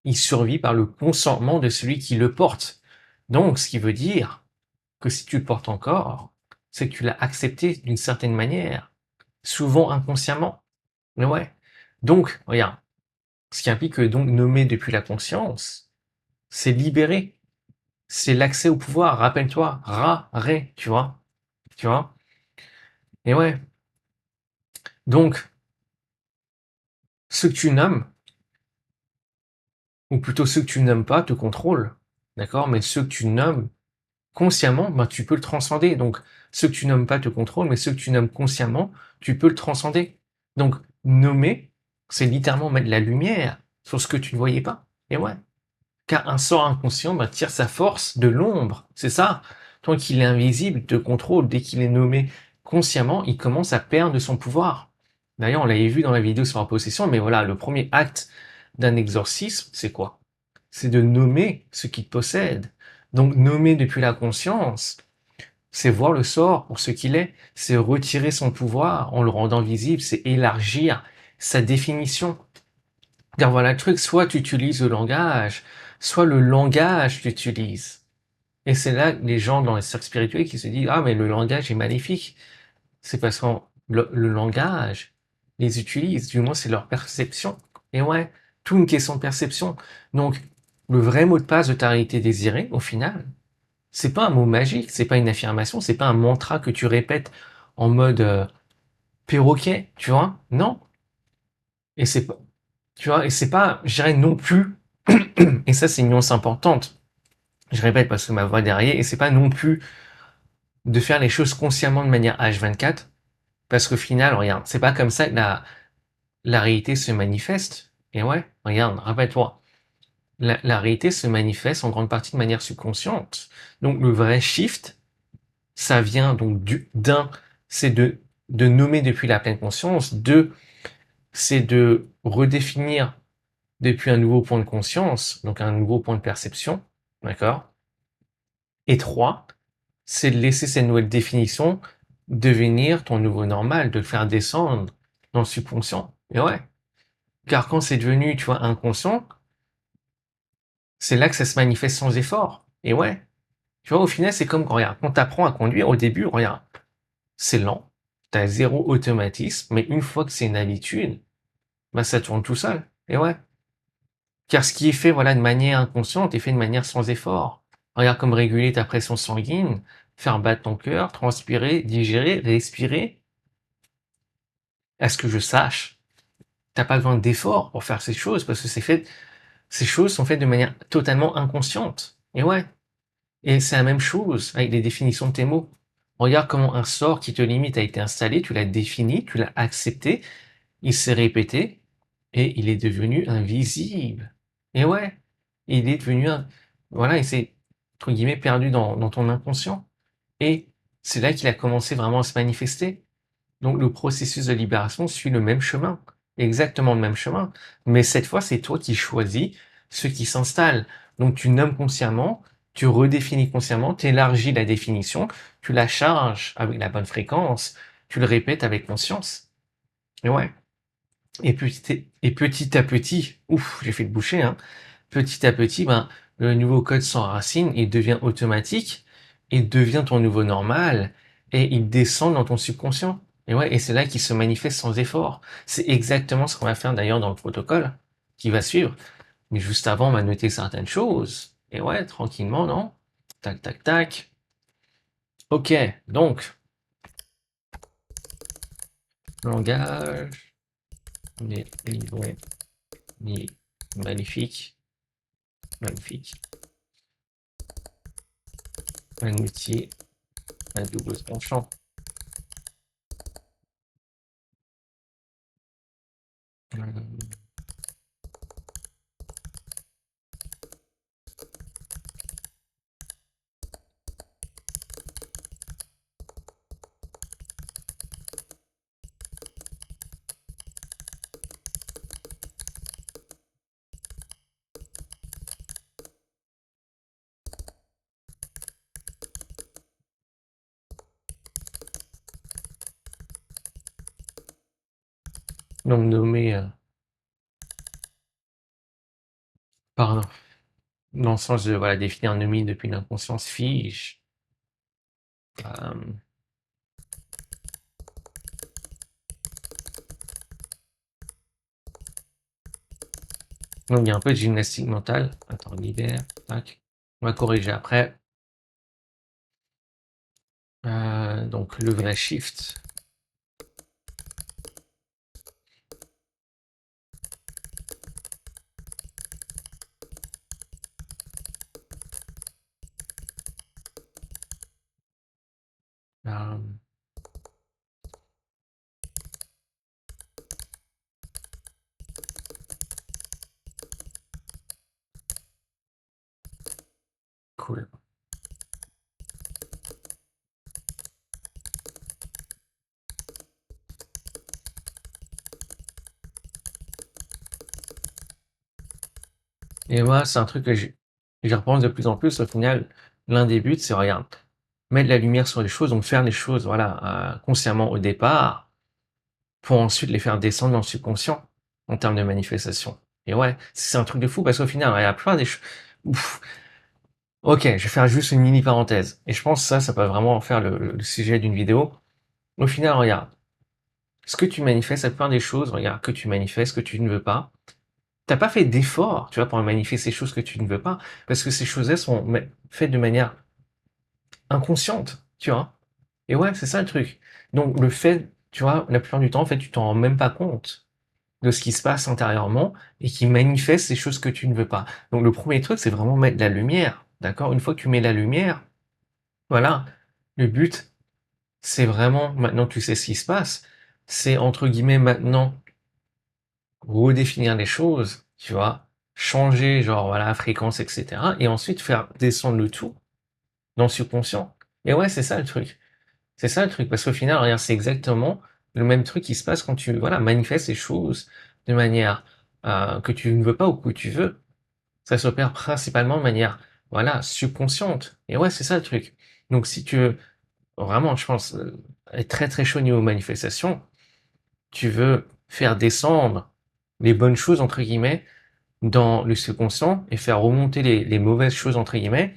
Il survit par le consentement de celui qui le porte. Donc, ce qui veut dire que si tu le portes encore, c'est que tu l'as accepté d'une certaine manière, souvent inconsciemment. Mais ouais. Donc, regarde, ce qui implique que donc nommer depuis la conscience, c'est libérer, c'est l'accès au pouvoir. Rappelle-toi, ré, tu vois. Et ouais. Donc, ce que tu nommes, ou plutôt ceux que tu nommes pas, te contrôlent, d'accord. Mais ceux que tu nommes consciemment, tu peux le transcender. Donc, ceux que tu nommes pas te contrôlent, mais ceux que tu nommes consciemment, tu peux le transcender. Donc, nommer, C'est littéralement mettre de la lumière sur ce que tu ne voyais pas. Et ouais. Car un sort inconscient tire sa force de l'ombre. C'est ça. Tant qu'il est invisible, il te contrôle. Dès qu'il est nommé consciemment, il commence à perdre son pouvoir. D'ailleurs, on l'avait vu dans la vidéo sur la possession, mais voilà, le premier acte d'un exorcisme, c'est quoi? C'est de nommer ce qui te possède. Donc, nommer depuis la conscience, c'est voir le sort pour ce qu'il est, c'est retirer son pouvoir en le rendant visible, c'est élargir sa définition. Car voilà le truc, soit tu utilises le langage, soit le langage t'utilise. Et c'est là les gens dans les cercles spirituels qui se disent ah mais le langage est magnifique. C'est parce que le langage les utilise, du moins c'est leur perception. Et ouais, tout une question de perception. Donc le vrai mot de passe de ta réalité désirée, au final, c'est pas un mot magique, c'est pas une affirmation, c'est pas un mantra que tu répètes en mode perroquet, tu vois? Non. Et c'est pas, tu vois, et c'est pas, je dirais non plus, et ça c'est une nuance importante. Je répète parce que ma voix est derrière, et c'est pas non plus de faire les choses consciemment de manière H24, parce qu'au final, regarde, c'est pas comme ça que la réalité se manifeste. Et ouais, regarde, rappelle-toi, la réalité se manifeste en grande partie de manière subconsciente. Donc le vrai shift, ça vient donc d'un, c'est de nommer depuis la pleine conscience. Deux, c'est de redéfinir depuis un nouveau point de conscience, donc un nouveau point de perception, d'accord? Et trois, c'est de laisser cette nouvelle définition devenir ton nouveau normal, de le faire descendre dans le subconscient. Et ouais. Car quand c'est devenu, tu vois, inconscient, c'est là que ça se manifeste sans effort. Et ouais. Tu vois, au final, c'est comme quand, regarde, quand t'apprends à conduire, au début, regarde, c'est lent, t'as zéro automatisme, mais une fois que c'est une habitude, bah, ça tourne tout seul. Et ouais. Car ce qui est fait, voilà, de manière inconsciente est fait de manière sans effort. Regarde comme réguler ta pression sanguine, faire battre ton cœur, transpirer, digérer, respirer. À ce que je sache, t'as pas besoin d'effort pour faire ces choses parce que ces choses sont faites de manière totalement inconsciente. Et ouais. Et c'est la même chose avec les définitions de tes mots. Regarde comment un sort qui te limite a été installé, tu l'as défini, tu l'as accepté, il s'est répété et il est devenu invisible. Et ouais, il est devenu voilà, il s'est entre guillemets perdu dans ton inconscient. Et c'est là qu'il a commencé vraiment à se manifester. Donc le processus de libération suit le même chemin, exactement le même chemin. Mais cette fois, c'est toi qui choisis ce qui s'installe. Donc tu nommes consciemment, tu redéfinis consciemment, tu élargis la définition, tu la charges avec la bonne fréquence, tu le répètes avec conscience. Et ouais. Et petit à petit, ouf, j'ai fait le boucher, hein. Petit à petit, ben, le nouveau code s'enracine, il devient automatique, il devient ton nouveau normal, et il descend dans ton subconscient. Et ouais, et c'est là qu'il se manifeste sans effort. C'est exactement ce qu'on va faire d'ailleurs dans le protocole qui va suivre. Mais juste avant, on va noter certaines choses. Et ouais, tranquillement, non? Tac, tac, tac. Ok, donc, langage, ni livré, ni magnifique, magnifique. Un outil à double tranchant. Donc nommé, pardon, dans le sens de voilà, définir un nommé depuis l'inconscience fige. Euh, donc il y a un peu de gymnastique mentale. Attends, l'hiver, tac. On va corriger après. Donc le vrai shift. Euh, Cool. Et moi, c'est un truc que j'y repense de plus en plus. Au final, l'un des buts, c'est, regarde, mettre la lumière sur les choses, donc faire les choses, voilà, consciemment au départ, pour ensuite les faire descendre dans le subconscient, en termes de manifestation. Et ouais, c'est un truc de fou, parce qu'au final, il y a plein des choses... Ok, je vais faire juste une mini parenthèse. Et je pense que ça peut vraiment faire le sujet d'une vidéo. Au final, regarde, ce que tu manifestes, la plupart des choses, regarde, que tu manifestes, que tu ne veux pas, t'as pas fait d'effort, tu vois, pour manifester ces choses que tu ne veux pas, parce que ces choses-là sont faites de manière inconsciente, tu vois. Et ouais, c'est ça le truc. Donc le fait, tu vois, la plupart du temps, en fait, tu t'en rends même pas compte de ce qui se passe intérieurement et qui manifeste ces choses que tu ne veux pas. Donc le premier truc, c'est vraiment mettre la lumière, d'accord? Une fois que tu mets la lumière, voilà, le but, c'est vraiment, maintenant que tu sais ce qui se passe, c'est entre guillemets maintenant redéfinir les choses, tu vois, changer genre voilà la fréquence, etc. Et ensuite faire descendre le tout dans le subconscient. Et ouais, c'est ça le truc. C'est ça le truc, parce qu'au final, regarde, c'est exactement le même truc qui se passe quand tu voilà manifestes les choses de manière que tu ne veux pas ou que tu veux. Ça s'opère principalement de manière voilà subconsciente. Et ouais, c'est ça le truc. Donc si tu veux vraiment, je pense, être très très chaud niveau manifestation, tu veux faire descendre les bonnes choses entre guillemets dans le subconscient et faire remonter les mauvaises choses entre guillemets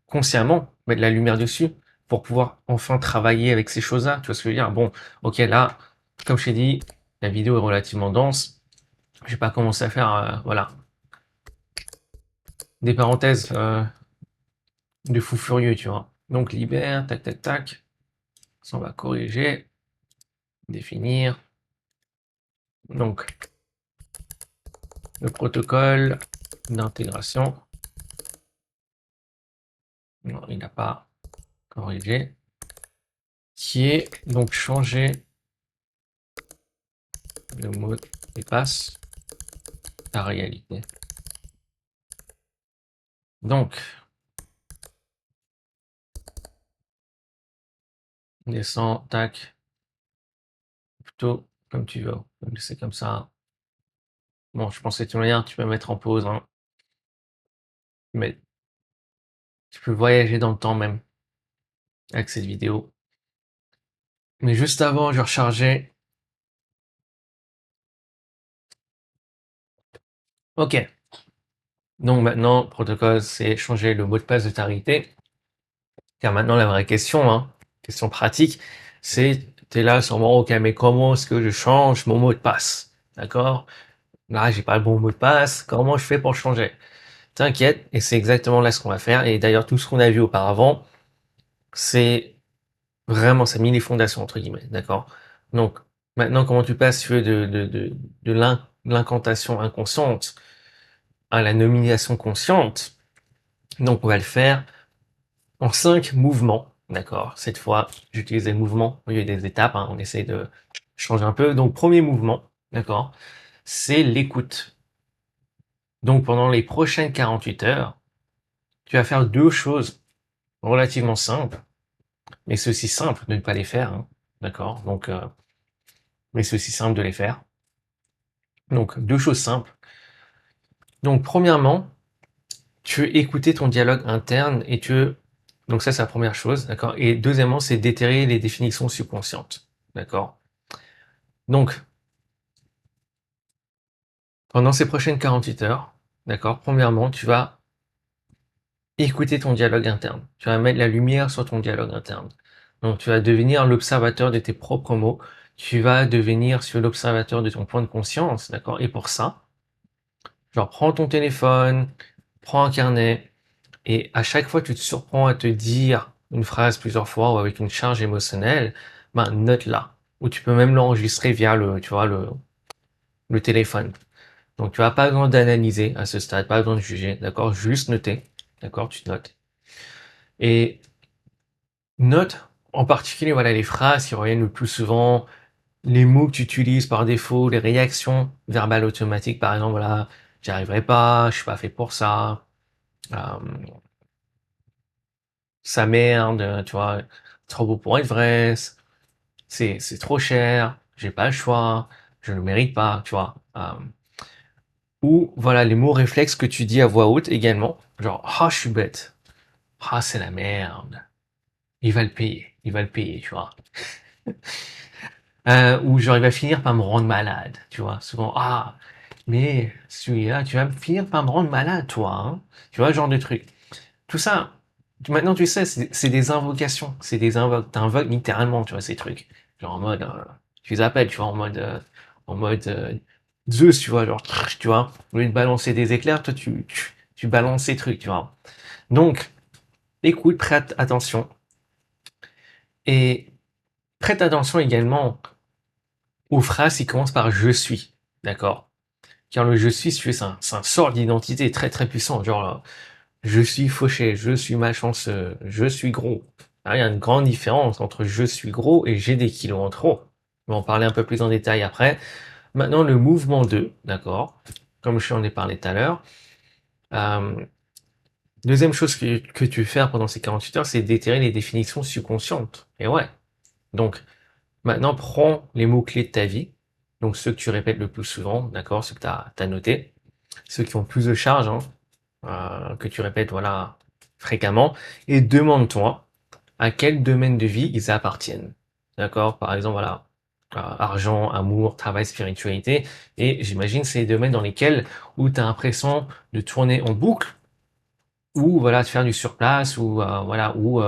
consciemment, mettre la lumière dessus pour pouvoir enfin travailler avec ces choses-là. Tu vois ce que je veux dire? Bon, ok, là, comme je t'ai dit, la vidéo est relativement dense. Je vais pas commencer à faire, voilà, des parenthèses de fou furieux, tu vois. Donc libère, tac, tac, tac. Ça, on va corriger, définir. Donc le protocole d'intégration. Non, il n'a pas corrigé. Qui est donc changer le mot de passe la réalité. Donc, descends, tac, plutôt comme tu veux. On va laisser comme ça. Bon, je pense que de toute manière, tu peux mettre en pause, hein, mais tu peux voyager dans le temps même avec cette vidéo. Mais juste avant, je rechargeais. Ok. Donc maintenant, le protocole, c'est changer le mot de passe de ta réalité. Car maintenant, la vraie question, hein, question pratique, c'est, t'es là sûrement, ok, mais comment est-ce que je change mon mot de passe? D'accord? Là, j'ai pas le bon mot de passe. Comment je fais pour le changer? T'inquiète, et c'est exactement là ce qu'on va faire. Et d'ailleurs, tout ce qu'on a vu auparavant, c'est vraiment, ça a mis les fondations, entre guillemets, d'accord? Donc, maintenant, comment tu passes, tu veux, de l'incantation inconsciente à la nomination consciente? Donc, on va le faire en 5 mouvements, d'accord? Cette fois, j'utilise les mouvements au lieu des étapes, hein, on essaie de changer un peu. Donc, premier mouvement, d'accord? C'est l'écoute. Donc, pendant les prochaines 48 heures, tu vas faire 2 choses relativement simples, mais c'est aussi simple de ne pas les faire, hein, d'accord? Donc, mais c'est aussi simple de les faire. Donc, 2 choses simples. Donc, premièrement, tu veux écouter ton dialogue interne et tu veux... Donc ça, c'est la première chose, d'accord? Et deuxièmement, c'est déterrer les définitions subconscientes, d'accord? Donc, pendant ces prochaines 48 heures, d'accord? Premièrement, tu vas écouter ton dialogue interne. Tu vas mettre la lumière sur ton dialogue interne. Donc, tu vas devenir l'observateur de tes propres mots. Tu vas devenir sur l'observateur de ton point de conscience, d'accord? Et pour ça, genre, prends ton téléphone, prends un carnet, et à chaque fois que tu te surprends à te dire une phrase plusieurs fois ou avec une charge émotionnelle, ben, note-la. Ou tu peux même l'enregistrer via tu vois, le téléphone. Donc, tu n'as pas besoin d'analyser à ce stade, pas besoin de juger, d'accord? Juste noter, d'accord? Tu notes. Et note en particulier, voilà, les phrases qui reviennent le plus souvent, les mots que tu utilises par défaut, les réactions verbales automatiques, par exemple, voilà, j'y arriverai pas, je suis pas fait pour ça, Ça merde, tu vois, trop beau pour être vrai, c'est trop cher, j'ai pas le choix, je ne le mérite pas, tu vois. Ou voilà les mots réflexes que tu dis à voix haute également, genre ah je suis bête, ah c'est la merde, il va le payer, tu vois. Ou genre il va finir par me rendre malade, tu vois. Souvent ah mais celui-là tu vas finir par me rendre malade toi, hein. Tu vois, genre de truc. Tout ça, maintenant tu sais, c'est des invocations, c'est des invoques, t'invoques littéralement, tu vois, ces trucs. Genre en mode, tu les appelles, tu vois, en mode Zeus, tu vois, genre, tu vois, au lieu de balancer des éclairs, toi tu balances ces trucs, tu vois. Donc, écoute, prête attention, et prête attention également aux phrases qui commencent par je suis, d'accord? Car le je suis, si tu veux, c'est un sort d'identité très très puissant, genre, je suis fauché, je suis malchanceux, je suis gros. Ah, il y a une grande différence entre je suis gros et j'ai des kilos en trop. On va en parler un peu plus en détail après. Maintenant, le mouvement 2, d'accord? Comme je t'en ai parlé tout à l'heure. Euh, Deuxième chose que tu veux faire pendant ces 48 heures, c'est déterrer les définitions subconscientes. Et ouais. Donc, maintenant, prends les mots-clés de ta vie. Donc, ceux que tu répètes le plus souvent, d'accord? Ceux que tu as notés. Ceux qui ont plus de charge, hein, que tu répètes, voilà, fréquemment. Et demande-toi à quel domaine de vie ils appartiennent. D'accord? Par exemple, voilà, argent, amour, travail, spiritualité. Et j'imagine c'est les domaines dans lesquels où tu as l'impression de tourner en boucle ou voilà de faire du surplace ou voilà ou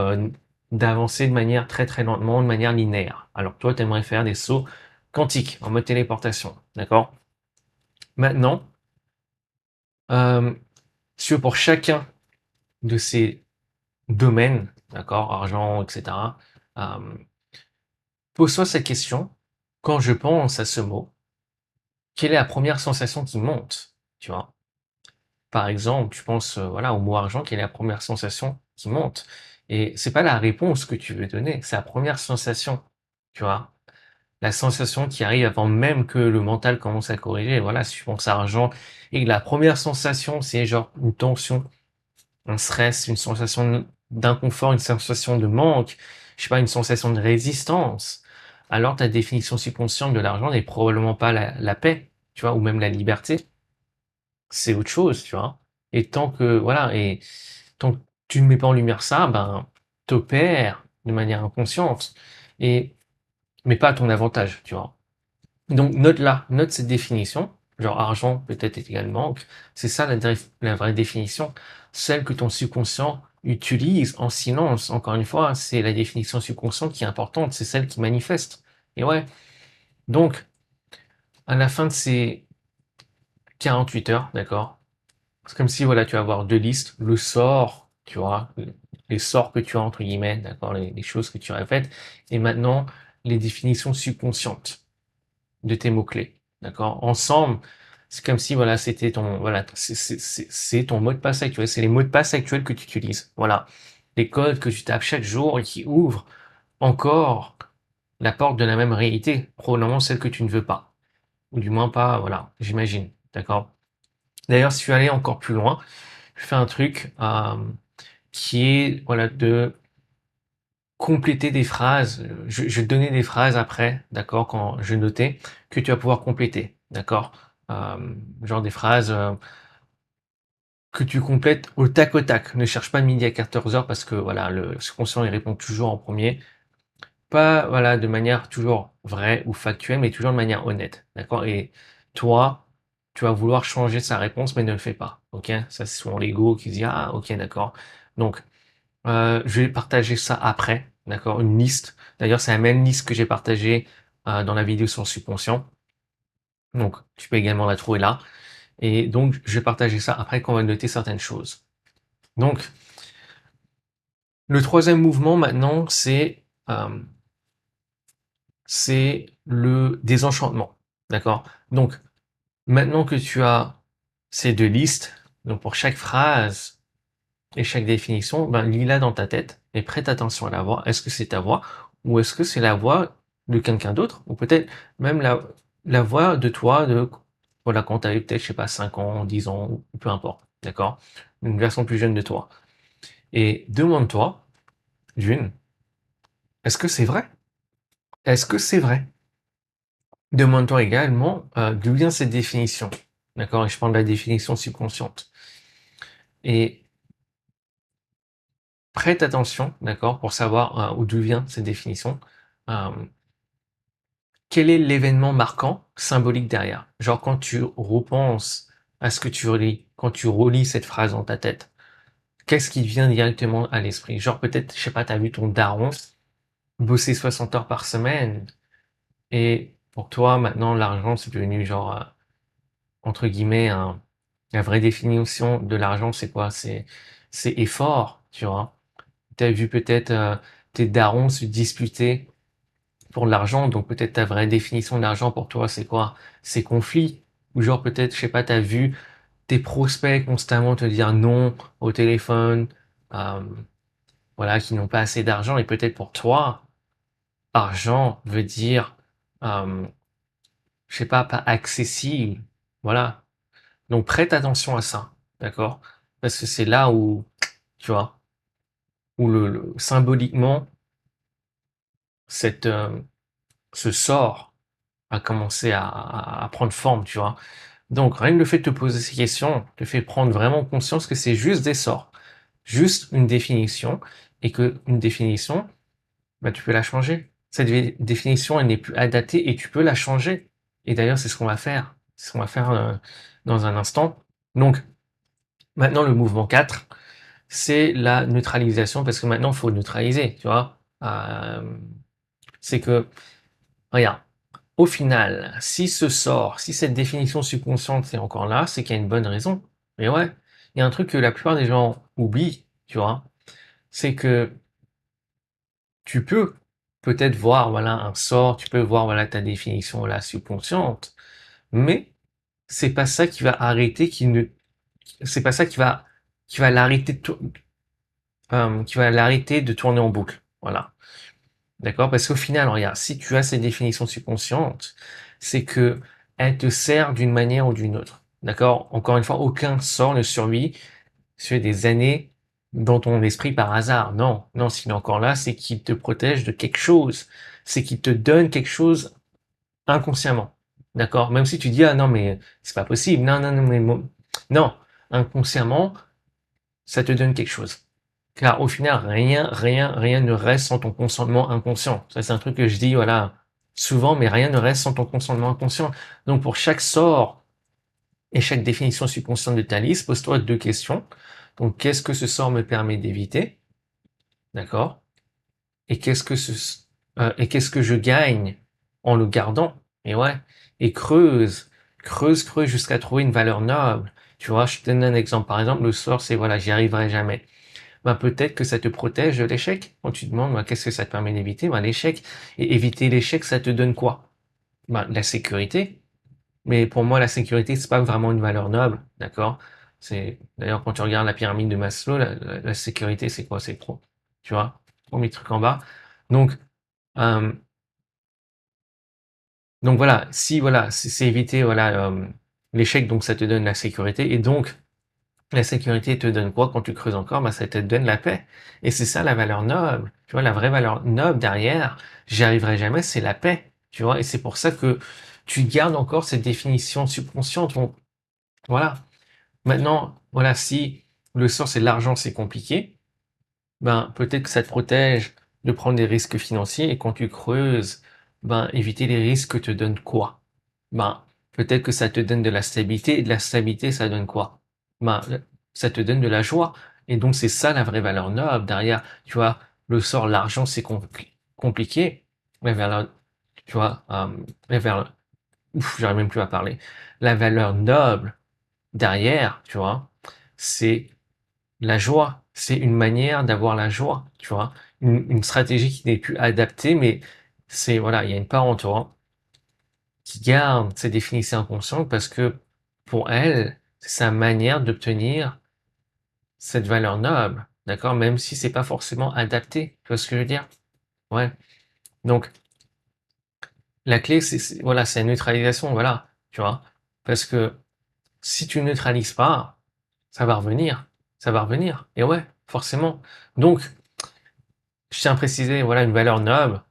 d'avancer de manière très très lentement, de manière linéaire. Alors toi, tu aimerais faire des sauts quantiques en mode téléportation. D'accord? Maintenant, euh, si tu veux, pour chacun de ces domaines, d'accord, argent, etc. Pose-toi cette question, quand je pense à ce mot, quelle est la première sensation qui monte, tu vois? Par exemple, tu penses, voilà, au mot argent, quelle est la première sensation qui monte? Et c'est pas la réponse que tu veux donner, c'est la première sensation, tu vois? La sensation qui arrive avant même que le mental commence à corriger. Voilà, si tu penses à argent et que la première sensation, c'est genre une tension, un stress, une sensation d'inconfort, une sensation de manque, je sais pas, une sensation de résistance, alors ta définition subconsciente de l'argent n'est probablement pas la paix, tu vois, ou même la liberté. C'est autre chose, tu vois. Et tant que, voilà, et tant que tu ne mets pas en lumière ça, ben, t'opères de manière inconsciente, et, mais pas à ton avantage, tu vois. Donc note-la, note cette définition, genre argent peut-être également, c'est ça la vraie définition, celle que ton subconscient utilise en silence. Encore une fois, c'est la définition subconsciente qui est importante, c'est celle qui manifeste. Et ouais, donc à la fin de ces 48 heures, d'accord, c'est comme si voilà, tu vas avoir deux listes, le sort, tu vois, les sorts que tu as entre guillemets, d'accord, les choses que tu répètes, et maintenant les définitions subconscientes de tes mots-clés. D'accord? Ensemble, c'est comme si, voilà, c'était ton, voilà, c'est ton mot de passe actuel. C'est les mots de passe actuels que tu utilises. Voilà. Les codes que tu tapes chaque jour et qui ouvrent encore la porte de la même réalité. Probablement celle que tu ne veux pas. Ou du moins pas, voilà, j'imagine. D'accord? D'ailleurs, si tu veux aller encore plus loin, je fais un truc, qui est, voilà, de compléter des phrases. Je vais te donner des phrases après, d'accord, quand je notais, que tu vas pouvoir compléter, d'accord. Genre des phrases que tu complètes au tac au tac. Ne cherche pas de midi à 14 heures parce que voilà, le subconscient il répond toujours en premier. Pas voilà de manière toujours vraie ou factuelle, mais toujours de manière honnête, d'accord. Et toi, tu vas vouloir changer sa réponse, mais ne le fais pas, ok. Ça c'est souvent l'ego qui dit ah ok d'accord. Donc je vais partager ça après, d'accord? Une liste. D'ailleurs, c'est la même liste que j'ai partagée dans la vidéo sur le subconscient. Donc, tu peux également la trouver là. Et donc, je vais partager ça après qu'on va noter certaines choses. Donc, le troisième mouvement maintenant, c'est le désenchantement, d'accord? Donc, maintenant que tu as ces deux listes, donc pour chaque phrase et chaque définition, ben, lis-la dans ta tête et prête attention à la voix. Est-ce que c'est ta voix ou est-ce que c'est la voix de quelqu'un d'autre ou peut-être même la voix de toi de voilà quand tu avais peut-être je sais pas 5 ans, 10 ans ou peu importe. d'accord? Une version plus jeune de toi. Et demande-toi, d'une, est-ce que c'est vrai? Est-ce que c'est vrai? Demande-toi également d'où vient cette définition, d'accord? Et je parle de la définition subconsciente. Et prête attention, d'accord, pour savoir d'où vient cette définition. Euh, quel est l'événement marquant, symbolique derrière? Genre quand tu repenses à ce que tu relis, quand tu relis cette phrase dans ta tête, qu'est-ce qui te vient directement à l'esprit? Genre peut-être, je sais pas, t'as vu ton daron bosser 60 heures par semaine et pour toi maintenant l'argent c'est devenu genre entre guillemets la vraie définition de l'argent c'est quoi? C'est effort, tu vois. T'as vu peut-être tes darons se disputer pour l'argent, donc peut-être ta vraie définition de l'argent pour toi c'est quoi? C'est conflit. Ou genre peut-être, je sais pas, t'as vu tes prospects constamment te dire non au téléphone, euh, voilà, qui n'ont pas assez d'argent, et peut-être pour toi, argent veut dire, euh, je sais pas accessible, voilà. Donc prête attention à ça, d'accord? Parce que c'est là où, tu vois, où symboliquement, cette, ce sort a commencé à prendre forme, tu vois. Donc rien que le fait de te poser ces questions te fait prendre vraiment conscience que c'est juste des sorts, juste une définition, et que une définition, bah, tu peux la changer. Cette définition, elle n'est plus adaptée et tu peux la changer. Et d'ailleurs, c'est ce qu'on va faire. C'est ce qu'on va faire dans un instant. Donc, maintenant, le mouvement 4, c'est la neutralisation, parce que maintenant, il faut neutraliser, tu vois. C'est que, regarde, au final, si ce sort, si cette définition subconsciente est encore là, c'est qu'il y a une bonne raison. Mais ouais, il y a un truc que la plupart des gens oublient, tu vois, c'est que tu peux peut-être voir, voilà, un sort, tu peux voir, voilà, ta définition, voilà, subconsciente, mais c'est pas ça qui va arrêter, c'est pas ça qui va l'arrêter qui va l'arrêter de tourner en boucle. Voilà. D'accord? Parce qu'au final, regarde, si tu as cette définition subconsciente, c'est que elle te sert d'une manière ou d'une autre. D'accord? Encore une fois, aucun sort ne survit sur des années dans ton esprit par hasard. Non, non, s'il est encore là, c'est qu'il te protège de quelque chose. C'est qu'il te donne quelque chose inconsciemment. D'accord? Même si tu dis, ah non, mais c'est pas possible. Non, non, non, mais non. Inconsciemment, ça te donne quelque chose. Car au final, rien ne reste sans ton consentement inconscient. Ça, c'est un truc que je dis, voilà, souvent, mais rien ne reste sans ton consentement inconscient. Donc, pour chaque sort et chaque définition subconsciente de ta liste, pose-toi deux questions. Donc, qu'est-ce que ce sort me permet d'éviter? D'accord? Et qu'est-ce que je gagne en le gardant? Et ouais. Et creuse jusqu'à trouver une valeur noble. Tu vois, je te donne un exemple. Par exemple, le sort, c'est voilà, j'y arriverai jamais. Ben, peut-être que ça te protège de l'échec. Quand tu te demandes, ben, qu'est-ce que ça te permet d'éviter? Ben, l'échec. Et éviter l'échec, ça te donne quoi? Ben, la sécurité. Mais pour moi, la sécurité, c'est pas vraiment une valeur noble, d'accord? D'ailleurs, quand tu regardes la pyramide de Maslow, la sécurité, c'est quoi? C'est trop, tu vois? Premier truc en bas. Donc, euh, donc voilà, si voilà, c'est éviter voilà l'échec, donc ça te donne la sécurité, et donc la sécurité te donne quoi quand tu creuses encore? Bah, ça te donne la paix. Et c'est ça la valeur noble. Tu vois, la vraie valeur noble derrière, j'y arriverai jamais, c'est la paix. Tu vois, et c'est pour ça que tu gardes encore cette définition subconsciente. Donc, voilà. Maintenant, voilà, si le sort c'est l'argent, c'est compliqué, ben, peut-être que ça te protège de prendre des risques financiers, et quand tu creuses, ben, éviter les risques te donne quoi? Ben, peut-être que ça te donne de la stabilité, et de la stabilité, ça donne quoi? Ben, ça te donne de la joie. Et donc, c'est ça la vraie valeur noble derrière. Tu vois, le sort, l'argent, c'est compliqué. Mais tu vois, j'arrive même plus à parler. La valeur noble derrière, tu vois, c'est la joie. C'est une manière d'avoir la joie, tu vois. Une stratégie qui n'est plus adaptée, mais c'est, voilà, il y a une part en toi qui garde ses définitions inconscientes parce que pour elle, c'est sa manière d'obtenir cette valeur noble, d'accord? Même si c'est pas forcément adapté. Tu vois ce que je veux dire? Ouais. Donc, la clé, voilà, c'est la neutralisation, voilà, tu vois. Parce que si tu neutralises pas, ça va revenir. Ça va revenir. Et ouais, forcément. Donc, je tiens à préciser, voilà, une valeur noble,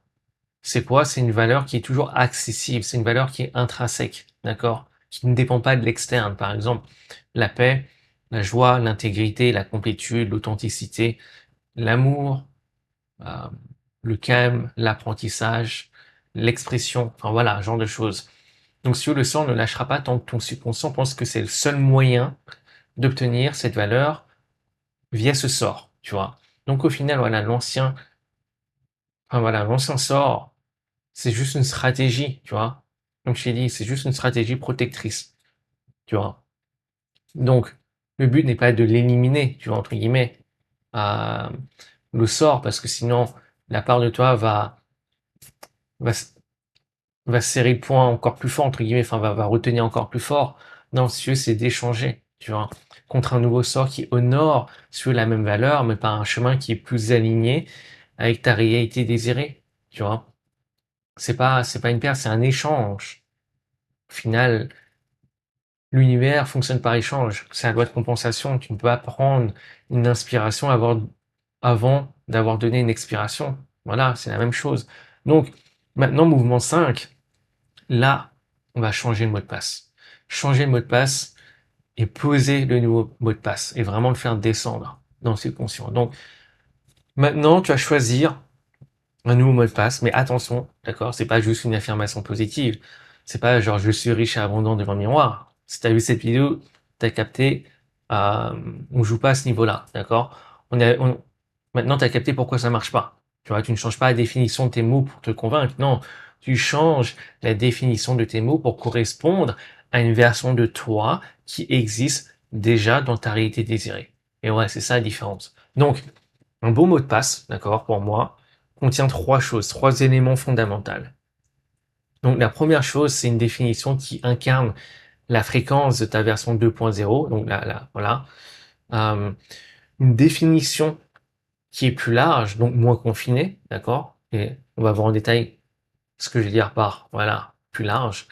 c'est quoi? C'est une valeur qui est toujours accessible, c'est une valeur qui est intrinsèque, d'accord? Qui ne dépend pas de l'externe. Par exemple, la paix, la joie, l'intégrité, la complétude, l'authenticité, l'amour, euh, le calme, l'apprentissage, l'expression, enfin voilà, ce genre de choses. Donc si tu veux, le sort ne lâchera pas tant que ton subconscient pense que c'est le seul moyen d'obtenir cette valeur via ce sort, tu vois. Donc au final, voilà, l'ancien sort, c'est juste une stratégie, tu vois. Comme je t'ai dit, c'est juste une stratégie protectrice, tu vois. Donc, le but n'est pas de l'éliminer, tu vois, entre guillemets, euh, le sort, parce que sinon, la part de toi va, va serrer le point encore plus fort, entre guillemets, enfin, va retenir encore plus fort. Non, si tu veux, c'est d'échanger, tu vois, contre un nouveau sort qui honore, si tu veux, la même valeur, mais par un chemin qui est plus aligné avec ta réalité désirée, tu vois. C'est pas une perte, c'est un échange. Au final, l'univers fonctionne par échange. C'est la loi de compensation. Tu ne peux pas prendre une inspiration avant d'avoir donné une expiration. Voilà, c'est la même chose. Donc, maintenant, mouvement 5, là, on va changer le mot de passe. Changer le mot de passe et poser le nouveau mot de passe et vraiment le faire descendre dans le subconscient. Donc, maintenant, tu vas choisir un nouveau mot de passe, mais attention, d'accord, c'est pas juste une affirmation positive. C'est pas genre je suis riche et abondant devant le miroir. Si t'as vu cette vidéo, t'as capté, euh, on joue pas à ce niveau-là, d'accord? Maintenant t'as capté pourquoi ça marche pas. Tu vois, tu ne changes pas la définition de tes mots pour te convaincre, non. Tu changes la définition de tes mots pour correspondre à une version de toi qui existe déjà dans ta réalité désirée. Et ouais, c'est ça la différence. Donc, un beau mot de passe, d'accord, pour moi, contient trois choses, trois éléments fondamentaux. Donc la première chose, c'est une définition qui incarne la fréquence de ta version 2.0. Donc voilà. Euh, une définition qui est plus large, donc moins confinée, d'accord? Et on va voir en détail ce que je veux dire par, voilà, plus large,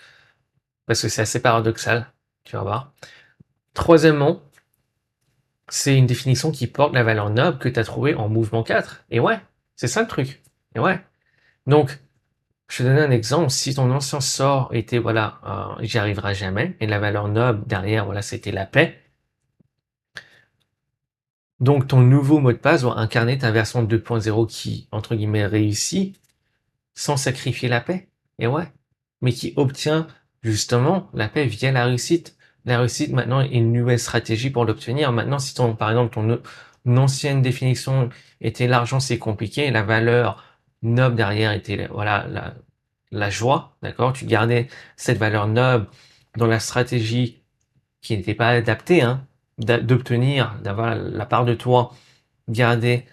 parce que c'est assez paradoxal, tu vas voir. Troisièmement, c'est une définition qui porte la valeur noble que tu as trouvée en mouvement 4. Et ouais, c'est ça le truc. Et ouais. Donc, je te donne un exemple. Si ton ancien sort était, voilà, j'y arriverai jamais, et la valeur noble derrière, voilà, c'était la paix. Donc, ton nouveau mot de passe doit incarner ta version 2.0 qui, entre guillemets, réussit sans sacrifier la paix. Et ouais. Mais qui obtient, justement, la paix via la réussite. La réussite, maintenant, est une nouvelle stratégie pour l'obtenir. Maintenant, si par exemple, ton ancienne définition était l'argent, c'est compliqué, la valeur noble derrière était, voilà, la joie, d'accord? Tu gardais cette valeur noble dans la stratégie qui n'était pas adaptée, hein, d'obtenir, d'avoir la part de toi, garder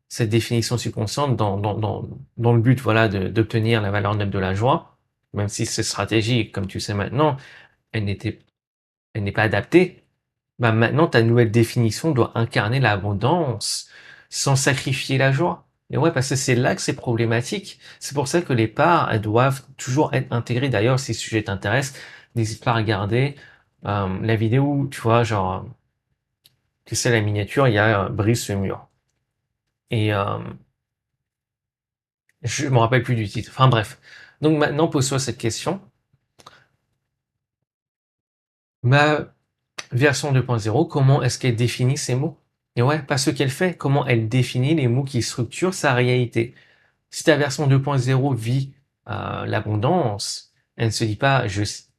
cette définition subconsciente dans le but, voilà, d'obtenir la valeur noble de la joie, même si cette stratégie, comme tu sais maintenant, elle n'était, elle n'est pas adaptée. Bah maintenant, ta nouvelle définition doit incarner l'abondance sans sacrifier la joie. Et ouais, parce que c'est là que c'est problématique. C'est pour ça que les parts, elles doivent toujours être intégrées. D'ailleurs, si ce sujet t'intéresse, n'hésite pas à regarder la vidéo où, tu vois, genre, tu sais, la miniature, il y a brise ce mur. Et je me rappelle plus du titre. Enfin bref. Donc maintenant, pose-toi cette question. Ma version 2.0, comment est-ce qu'elle définit ces mots? Et ouais, pas ce qu'elle fait, comment elle définit les mots qui structurent sa réalité. Si ta version 2.0 vit l'abondance, elle ne se dit pas,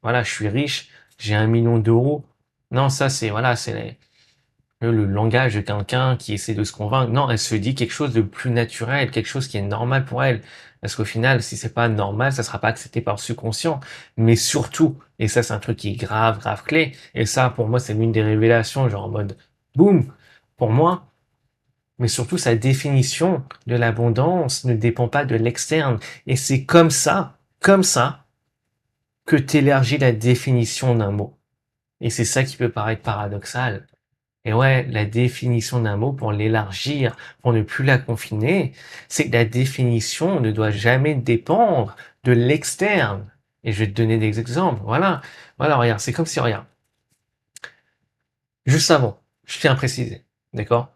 voilà, je suis riche, j'ai 1 million d'euros. Non, ça c'est voilà, c'est le langage de quelqu'un qui essaie de se convaincre. Non, elle se dit quelque chose de plus naturel, quelque chose qui est normal pour elle. Parce qu'au final, si c'est pas normal, ça sera pas accepté par le subconscient. Mais surtout, et ça c'est un truc qui est grave, grave clé, et ça pour moi c'est l'une des révélations, genre en mode boum, pour moi, mais surtout sa définition de l'abondance ne dépend pas de l'externe. Et c'est comme ça, que t'élargis la définition d'un mot. Et c'est ça qui peut paraître paradoxal. Et ouais, la définition d'un mot, pour l'élargir, pour ne plus la confiner, c'est que la définition ne doit jamais dépendre de l'externe. Et je vais te donner des exemples. Voilà. Voilà, regarde, c'est comme si, regarde. Juste avant, je tiens à préciser, d'accord?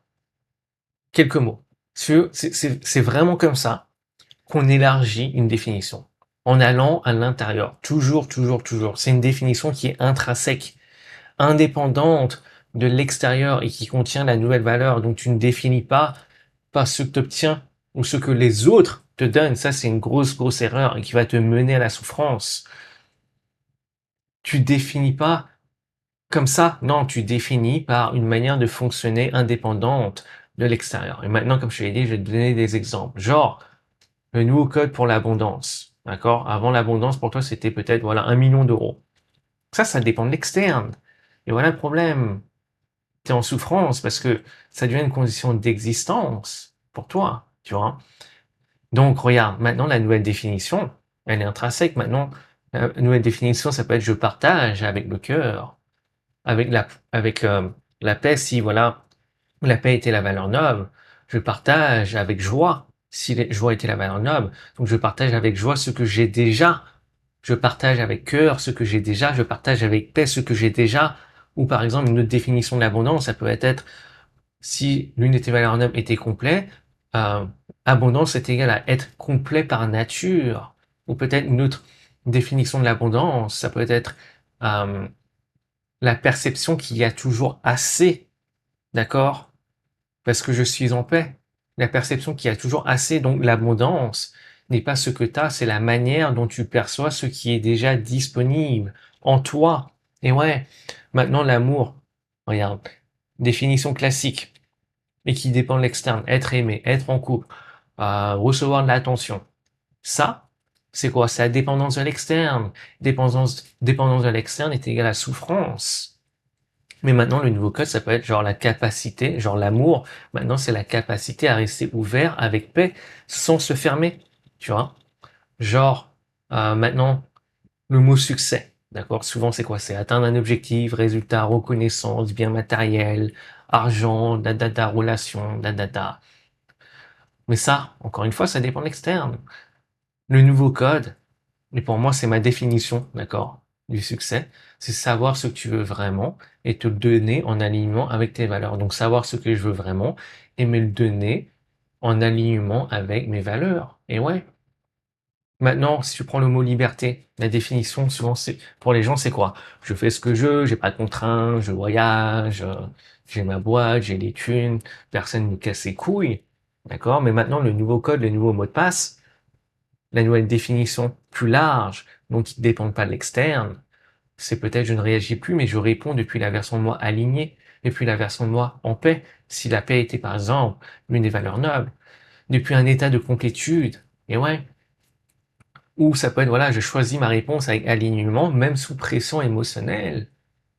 Quelques mots. C'est vraiment comme ça qu'on élargit une définition, en allant à l'intérieur. Toujours, toujours, toujours. C'est une définition qui est intrinsèque, indépendante de l'extérieur et qui contient la nouvelle valeur. Donc tu ne définis pas ce que tu obtiens ou ce que les autres te donnent. Ça, c'est une grosse, grosse erreur et qui va te mener à la souffrance. Tu définis pas comme ça. Non, tu définis par une manière de fonctionner indépendante de l'extérieur. Et maintenant, comme je te l'ai dit, je vais te donner des exemples. Genre, le nouveau code pour l'abondance. D'accord? Avant l'abondance, pour toi, c'était peut-être, voilà, 1 million d'euros. Ça dépend de l'externe. Et voilà le problème. Tu es en souffrance parce que ça devient une condition d'existence pour toi, tu vois. Donc, regarde, maintenant, la nouvelle définition, elle est intrinsèque. Maintenant, la nouvelle définition, ça peut être je partage avec le cœur, avec la paix, si, voilà, la paix était la valeur noble. Je partage avec joie, si la joie était la valeur noble. Donc, je partage avec joie ce que j'ai déjà. Je partage avec cœur ce que j'ai déjà. Je partage avec paix ce que j'ai déjà. Ou, par exemple, une autre définition de l'abondance, ça peut être si l'unité valeur noble était complet, euh, abondance est égal à être complet par nature. Ou peut-être une autre définition de l'abondance, ça peut être euh, la perception qu'il y a toujours assez, d'accord? Parce que je suis en paix. La perception qu'il y a toujours assez, donc l'abondance n'est pas ce que tu as, c'est la manière dont tu perçois ce qui est déjà disponible en toi. Et ouais, maintenant l'amour, regarde, définition classique et qui dépend de l'externe, être aimé, être en couple, recevoir de l'attention. Ça, c'est quoi? C'est la dépendance de l'externe. Dépendance de l'externe est égale à souffrance. Mais maintenant, le nouveau code, ça peut être genre la capacité, genre l'amour. Maintenant, c'est la capacité à rester ouvert avec paix, sans se fermer. Tu vois? Genre, maintenant, le mot succès. D'accord? Souvent, c'est quoi? C'est atteindre un objectif, résultat, reconnaissance, bien matériel, argent, relation, Mais ça, encore une fois, ça dépend de l'externe. Le nouveau code, et pour moi, c'est ma définition, d'accord, du succès, c'est savoir ce que tu veux vraiment et te le donner en alignement avec tes valeurs. Donc, savoir ce que je veux vraiment et me le donner en alignement avec mes valeurs. Et ouais. Maintenant, si tu prends le mot liberté, la définition, souvent, c'est, pour les gens, c'est quoi? Je fais ce que je veux, j'ai pas de contraintes, je voyage, j'ai ma boîte, j'ai les thunes, personne ne me casse les couilles. D'accord? Mais maintenant, le nouveau code, le nouveau mot de passe, la nouvelle définition plus large, donc qui ne dépend pas de l'externe, c'est peut-être je ne réagis plus, mais je réponds depuis la version de moi alignée, depuis la version de moi en paix. Si la paix était par exemple l'une des valeurs nobles, depuis un état de complétude, et ouais, ou ça peut être voilà, je choisis ma réponse avec alignement, même sous pression émotionnelle.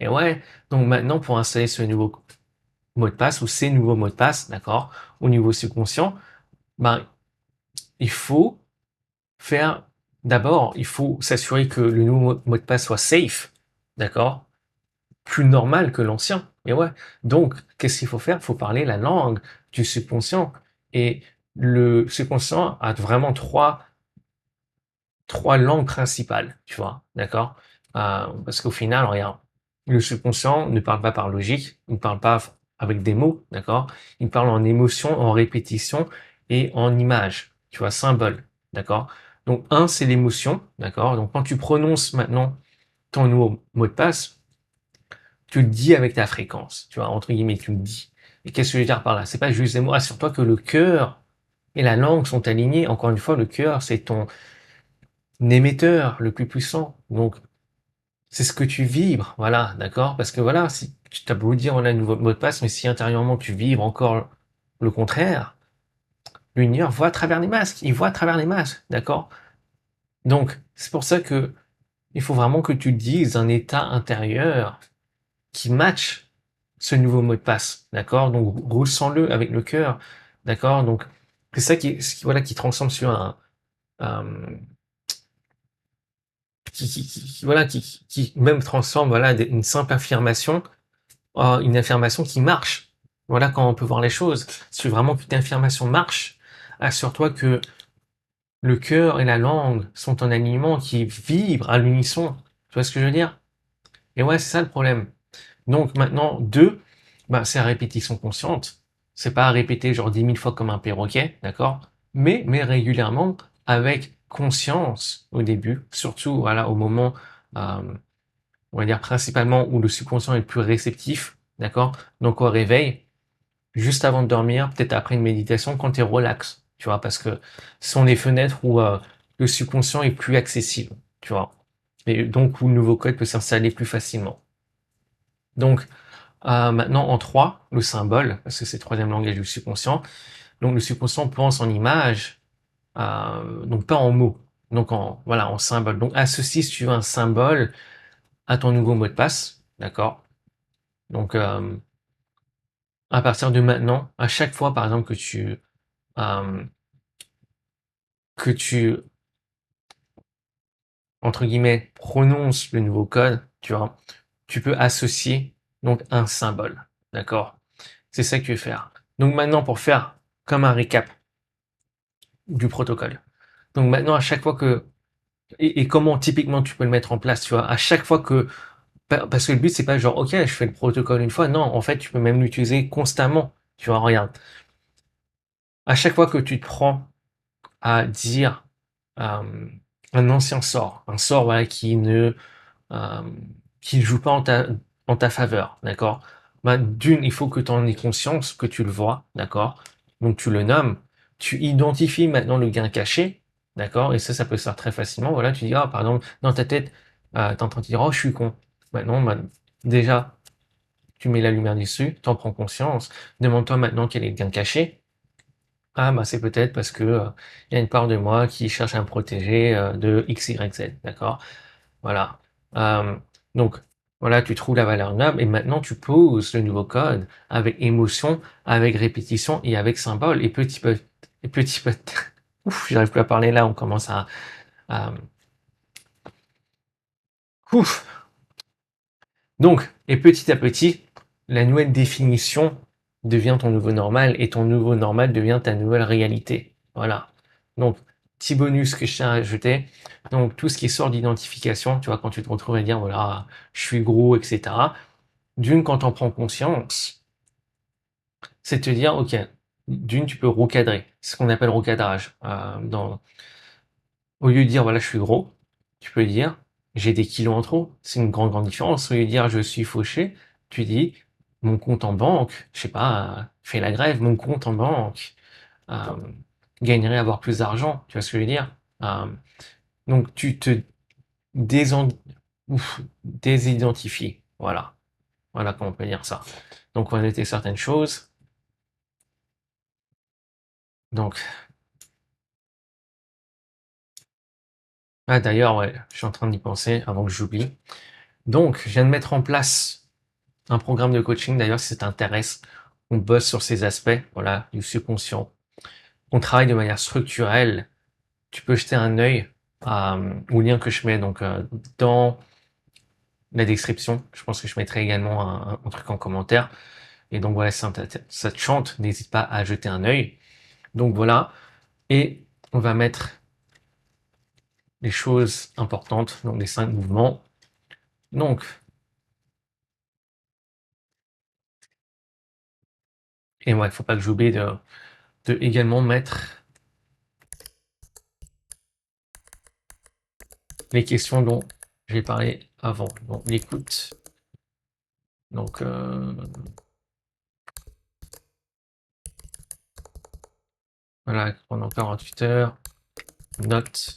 Et ouais, donc maintenant pour installer ce nouveau mot de passe ou ces nouveaux mots de passe, d'accord, au niveau subconscient, ben il faut faire d'abord, il faut s'assurer que le nouveau mot de passe soit safe, d'accord? Plus normal que l'ancien. Et ouais. Donc, qu'est-ce qu'il faut faire? Il faut parler la langue du subconscient. Et le subconscient a vraiment trois langues principales, tu vois, d'accord? Parce qu'au final, regarde, le subconscient ne parle pas par logique, il ne parle pas avec des mots, d'accord? Il parle en émotion, en répétition et en image, tu vois, symbole, d'accord? Donc, un, c'est l'émotion, d'accord? Donc, quand tu prononces maintenant ton nouveau mot de passe, tu le dis avec ta fréquence, tu vois, entre guillemets, tu le dis. Et qu'est-ce que je veux dire par là? C'est pas juste des mots, assure-toi que le cœur et la langue sont alignés. Encore une fois, le cœur, c'est ton émetteur le plus puissant. Donc, c'est ce que tu vibres, voilà, d'accord? Parce que voilà, si tu as beau dire on a un nouveau mot de passe, mais si intérieurement tu vibres encore le contraire, l'univers voit à travers les masques, il voit à travers les masques, d'accord? Donc, c'est pour ça que il faut vraiment que tu dises un état intérieur qui match ce nouveau mot de passe, d'accord? Donc, ressens-le avec le cœur, d'accord? Donc, c'est ça voilà, qui transforme sur un voilà, qui même transforme, voilà, une simple affirmation une affirmation qui marche. Voilà quand on peut voir les choses. Si vraiment qu'une affirmation marche, assure-toi que le cœur et la langue sont en alignement, qui vibrent à l'unisson. Tu vois ce que je veux dire? Et ouais, c'est ça le problème. Donc maintenant, 2, bah, c'est à répétition consciente. C'est pas à répéter genre 10 000 fois comme un perroquet, d'accord? Mais régulièrement avec conscience au début, surtout voilà, au moment, on va dire principalement où le subconscient est le plus réceptif, d'accord? Donc au réveil, juste avant de dormir, peut-être après une méditation, quand tu es relax, tu vois, parce que ce sont les fenêtres où le subconscient est plus accessible, tu vois, et donc où le nouveau code peut s'installer plus facilement. Donc maintenant en 3, le symbole, parce que c'est le troisième langage du subconscient. Donc le subconscient pense en images, donc pas en mots, donc en symbole. Donc associe, si tu veux, un symbole à ton nouveau mot de passe, d'accord? Donc à partir de maintenant, à chaque fois, par exemple, euh, que tu entre guillemets, prononces le nouveau code, tu vois, tu peux associer donc un symbole, d'accord? C'est ça que tu veux faire. Donc maintenant, pour faire comme un récap du protocole. Donc maintenant, à chaque fois que et comment typiquement tu peux le mettre en place, tu vois, à chaque fois que parce que le but c'est pas genre ok je fais le protocole une fois, non, en fait tu peux même l'utiliser constamment, tu vois, regarde, à chaque fois que tu te prends à dire un ancien sort, un sort voilà, euh, qui ne joue pas en ta faveur, d'accord? Ben, d'une, il faut que tu en aies conscience, que tu le vois, d'accord? Donc tu le nommes, tu identifies maintenant le gain caché, d'accord? Et ça peut se faire très facilement. Voilà, tu dis, ah, par exemple, dans ta tête, tu es en train de te dire, oh, je suis con. Maintenant, ben, déjà, tu mets la lumière dessus, tu en prends conscience, demande-toi maintenant quel est le gain caché. Ah, bah, c'est peut-être parce que il y a une part de moi qui cherche à me protéger de X, Y, Z, d'accord? Voilà. Euh, donc, voilà, tu trouves la valeur noble et maintenant tu poses le nouveau code avec émotion, avec répétition et avec symbole. Et petit peu, ouf, j'arrive plus à parler là, on commence à ouf. Donc, et petit à petit, la nouvelle définition devient ton nouveau normal et ton nouveau normal devient ta nouvelle réalité. Voilà. Donc, petit bonus que je tiens à ajouter. Donc, tout ce qui sort d'identification, tu vois, quand tu te retrouves à dire, voilà, je suis gros, etc. D'une, quand on prend conscience, c'est de te dire, ok, d'une, tu peux recadrer. C'est ce qu'on appelle recadrage. Au lieu de dire, voilà, je suis gros, tu peux dire, j'ai des kilos en trop. C'est une grande, grande différence. Au lieu de dire, je suis fauché, tu dis, mon compte en banque, je sais pas, fais la grève, mon compte en banque euh, gagnerait à avoir plus d'argent. Tu vois ce que je veux dire? Donc, tu te désen- désidentifies. Voilà. Voilà comment on peut dire ça. Donc, on va noter certaines choses. Donc, ah d'ailleurs, ouais, je suis en train d'y penser avant que j'oublie. Donc, je viens de mettre en place un programme de coaching. D'ailleurs, si ça t'intéresse, on bosse sur ces aspects, voilà, du subconscient. On travaille de manière structurelle. Tu peux jeter un œil au lien que je mets donc dans la description. Je pense que je mettrai également un truc en commentaire. Et donc voilà, si ça te chante, n'hésite pas à jeter un œil. Donc voilà, et on va mettre les choses importantes, donc les 5 mouvements. Donc, et ouais, il faut pas que j'oublie de également mettre les questions dont j'ai parlé avant. Donc l'écoute, donc voilà, pendant 48 heures, note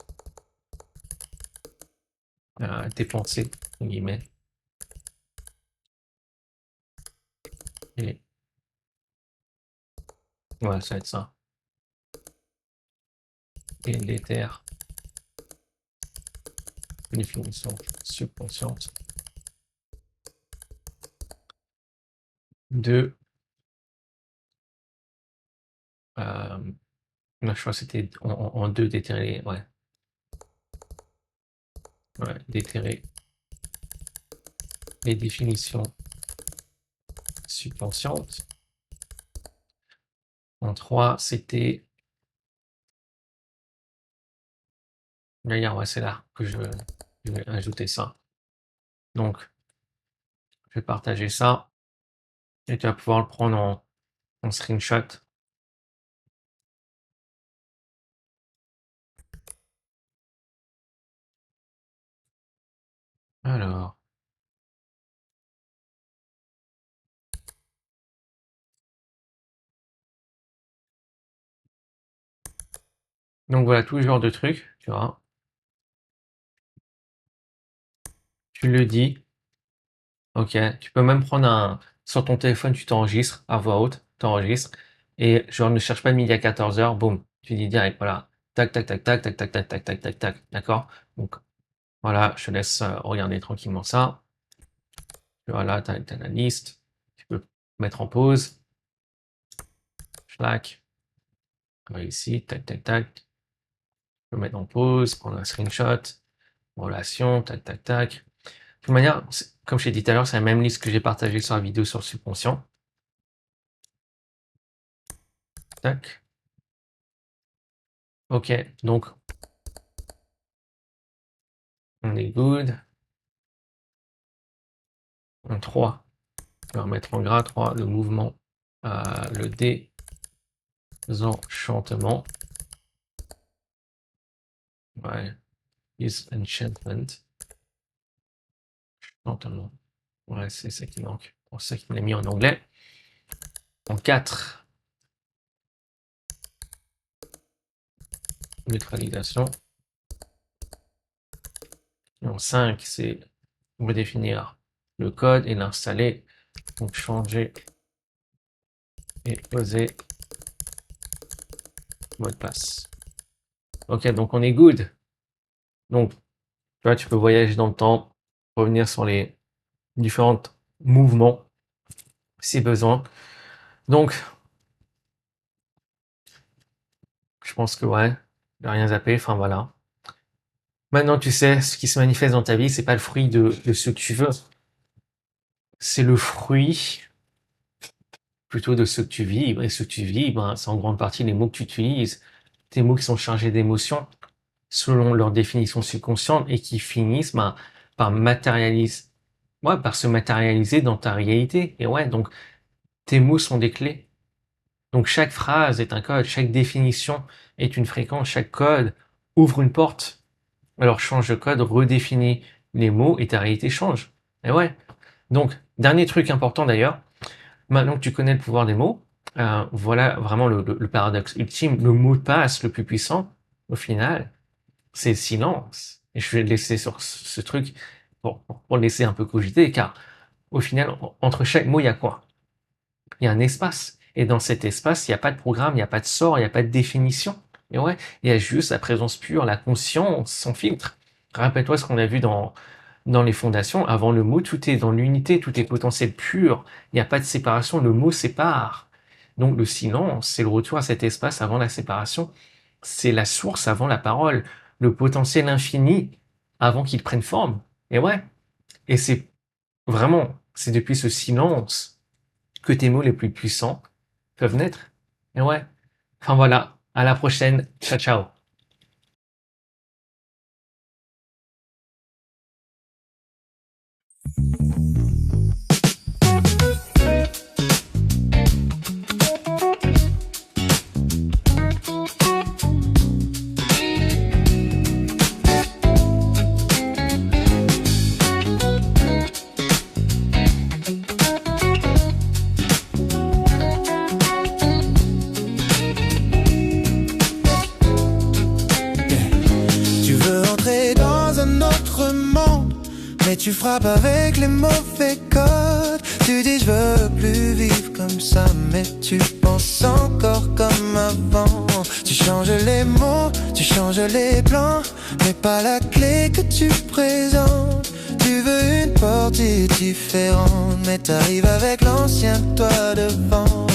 tes pensées, entre guillemets, et voilà, ça va être ça. Et l'éther, définition subconsciente de, là, je crois que c'était en deux déterrer, ouais, déterrer les définitions subconscientes. En trois, c'était, d'ailleurs, ouais, c'est là que je vais ajouter ça. Donc, Je vais partager ça et tu vas pouvoir le prendre en screenshot. Alors, donc voilà, tout ce genre de trucs, tu vois. Tu le dis, ok. Tu peux même prendre sur ton téléphone, tu t'enregistres à voix haute, t'enregistres, et genre ne cherche pas de midi à 14h, boum, tu dis direct, voilà, tac, tac, tac, tac, tac, tac, tac, tac, tac, tac, tac, d'accord? Donc voilà, je te laisse regarder tranquillement ça. Voilà, tu as la liste, tu peux mettre en pause, schlack, ici, tac, tac, tac, tu peux mettre en pause, prendre un screenshot, relation, tac, tac, tac. De toute manière, comme je t'ai dit tout à l'heure, c'est la même liste que j'ai partagée sur la vidéo sur le subconscient. Tac. Ok, donc on est good. En 3, je vais remettre en gras 3, le mouvement, le désenchantement. Ouais, disenchantment. Enchantement. Ouais, c'est ça qui manque. C'est pour ça qu'il me l'a mis en anglais. En 4, neutralisation. Et en 5, c'est redéfinir le code et l'installer. Donc changer et poser mot de passe. Ok, donc on est good. Donc, tu vois, tu peux voyager dans le temps, revenir sur les différents mouvements si besoin. Donc, je pense que ouais, il n'y a rien zappé, enfin voilà. Maintenant, tu sais, ce qui se manifeste dans ta vie, c'est pas le fruit de ce que tu veux. C'est le fruit plutôt de ce que tu vis. Et ce que tu vis, ben, c'est en grande partie les mots que tu utilises. Tes mots qui sont chargés d'émotions selon leur définition subconsciente et qui finissent ben, par par se matérialiser dans ta réalité. Et ouais, donc tes mots sont des clés. Donc chaque phrase est un code, chaque définition est une fréquence, chaque code ouvre une porte. Alors change de code, redéfinis les mots et ta réalité change. Et ouais. Donc, dernier truc important d'ailleurs, maintenant que tu connais le pouvoir des mots, voilà vraiment le paradoxe ultime. Le mot de passe le plus puissant, au final, c'est le silence. Et je vais te laisser sur ce truc pour laisser un peu cogiter, car au final, entre chaque mot, il y a quoi? Il y a un espace. Et dans cet espace, il n'y a pas de programme, il n'y a pas de sort, il n'y a pas de définition. Et ouais, il y a juste la présence pure, la conscience, sans filtre. Rappelle-toi ce qu'on a vu dans les fondations. Avant le mot, tout est dans l'unité, tout est potentiel pur. Il n'y a pas de séparation, le mot sépare. Donc le silence, c'est le retour à cet espace avant la séparation. C'est la source avant la parole, le potentiel infini avant qu'il prenne forme. Et ouais, et c'est vraiment, c'est depuis ce silence que tes mots les plus puissants peuvent naître. Et ouais. Enfin voilà. À la prochaine. Ciao, ciao. Tu veux entrer dans un autre monde, mais tu frappes avec les mauvais codes. Tu dis je veux plus vivre comme ça, mais tu penses encore comme avant. Tu changes les mots, tu changes les plans, mais pas la clé que tu présentes. Tu veux une portée différente, mais t'arrives avec l'ancien toi devant.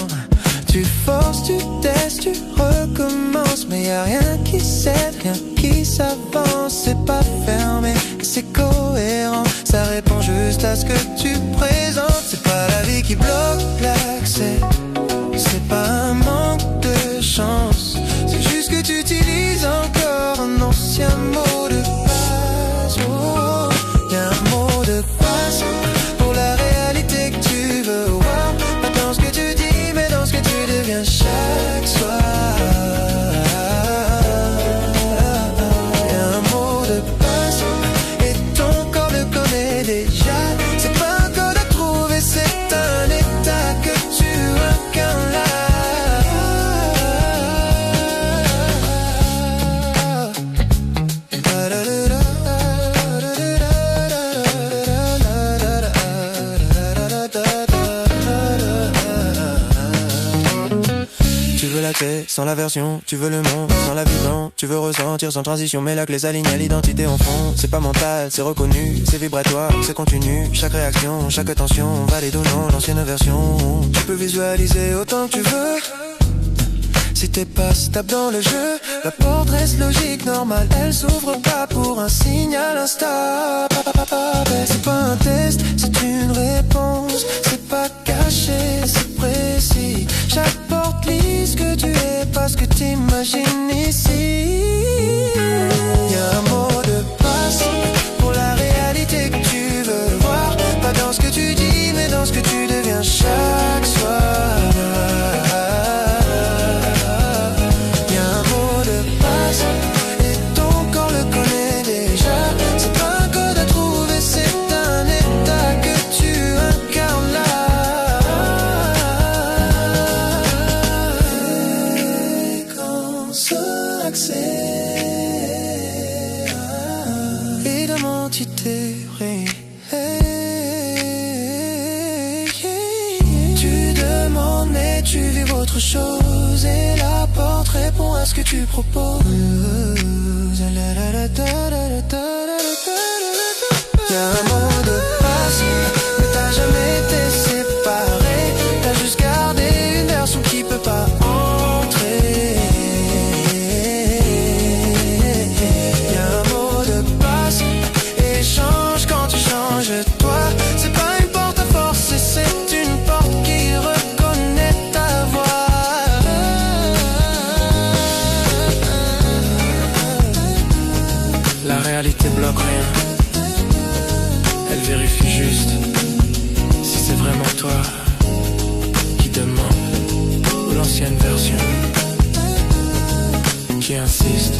Tu forces, tu testes, tu recommences, mais y a rien qui cède, rien qui s'avance. C'est pas fermé, c'est cohérent, ça répond juste à ce que tu présentes. C'est pas la vie qui bloque l'accès, c'est pas un manque de chance, c'est juste que tu utilises encore un ancien mot de passe. Oh, y a un mot de passe pour la réalité. deviens chaque soir. Et un mot de passe et ton corps le connaît déjà. C'est pas un code à trouver, c'est un état que tu incarnes là. Tu veux la clé sans la version, tu veux le monde sans la vision, tu veux ressentir sans transition, mais la clé s'aligne à l'identité en fond. C'est pas mental, c'est reconnu, c'est vibratoire, c'est continu. Chaque réaction, chaque tension, valide ou non l'ancienne version. Tu peux visualiser autant que tu veux. Si t'es pas stable dans le jeu, la porte reste logique, normale. Elle s'ouvre pas pour un signal instable. C'est pas un test, c'est une réponse. C'est pas caché, c'est précis. Chaque porte lit ce que tu es, pas ce que t'imagines ici. Y'a un mot de passe pour la réalité que tu veux voir. Pas dans ce que tu dis, mais dans ce que tu deviens chaque soir. Chose et la porte répond à ce que tu proposes. Y'a un mot de passe, mais t'as jamais été séparé. T'as juste gardé une version qui peut pas entrer. Y'a un mot de passe et change quand tu changes toi. C'est pas une porte à forcer, c'est une porte qui reconnaît ta voix. La réalité bloque rien. Elle vérifie juste si c'est vraiment toi qui demande ou l'ancienne version qui insiste.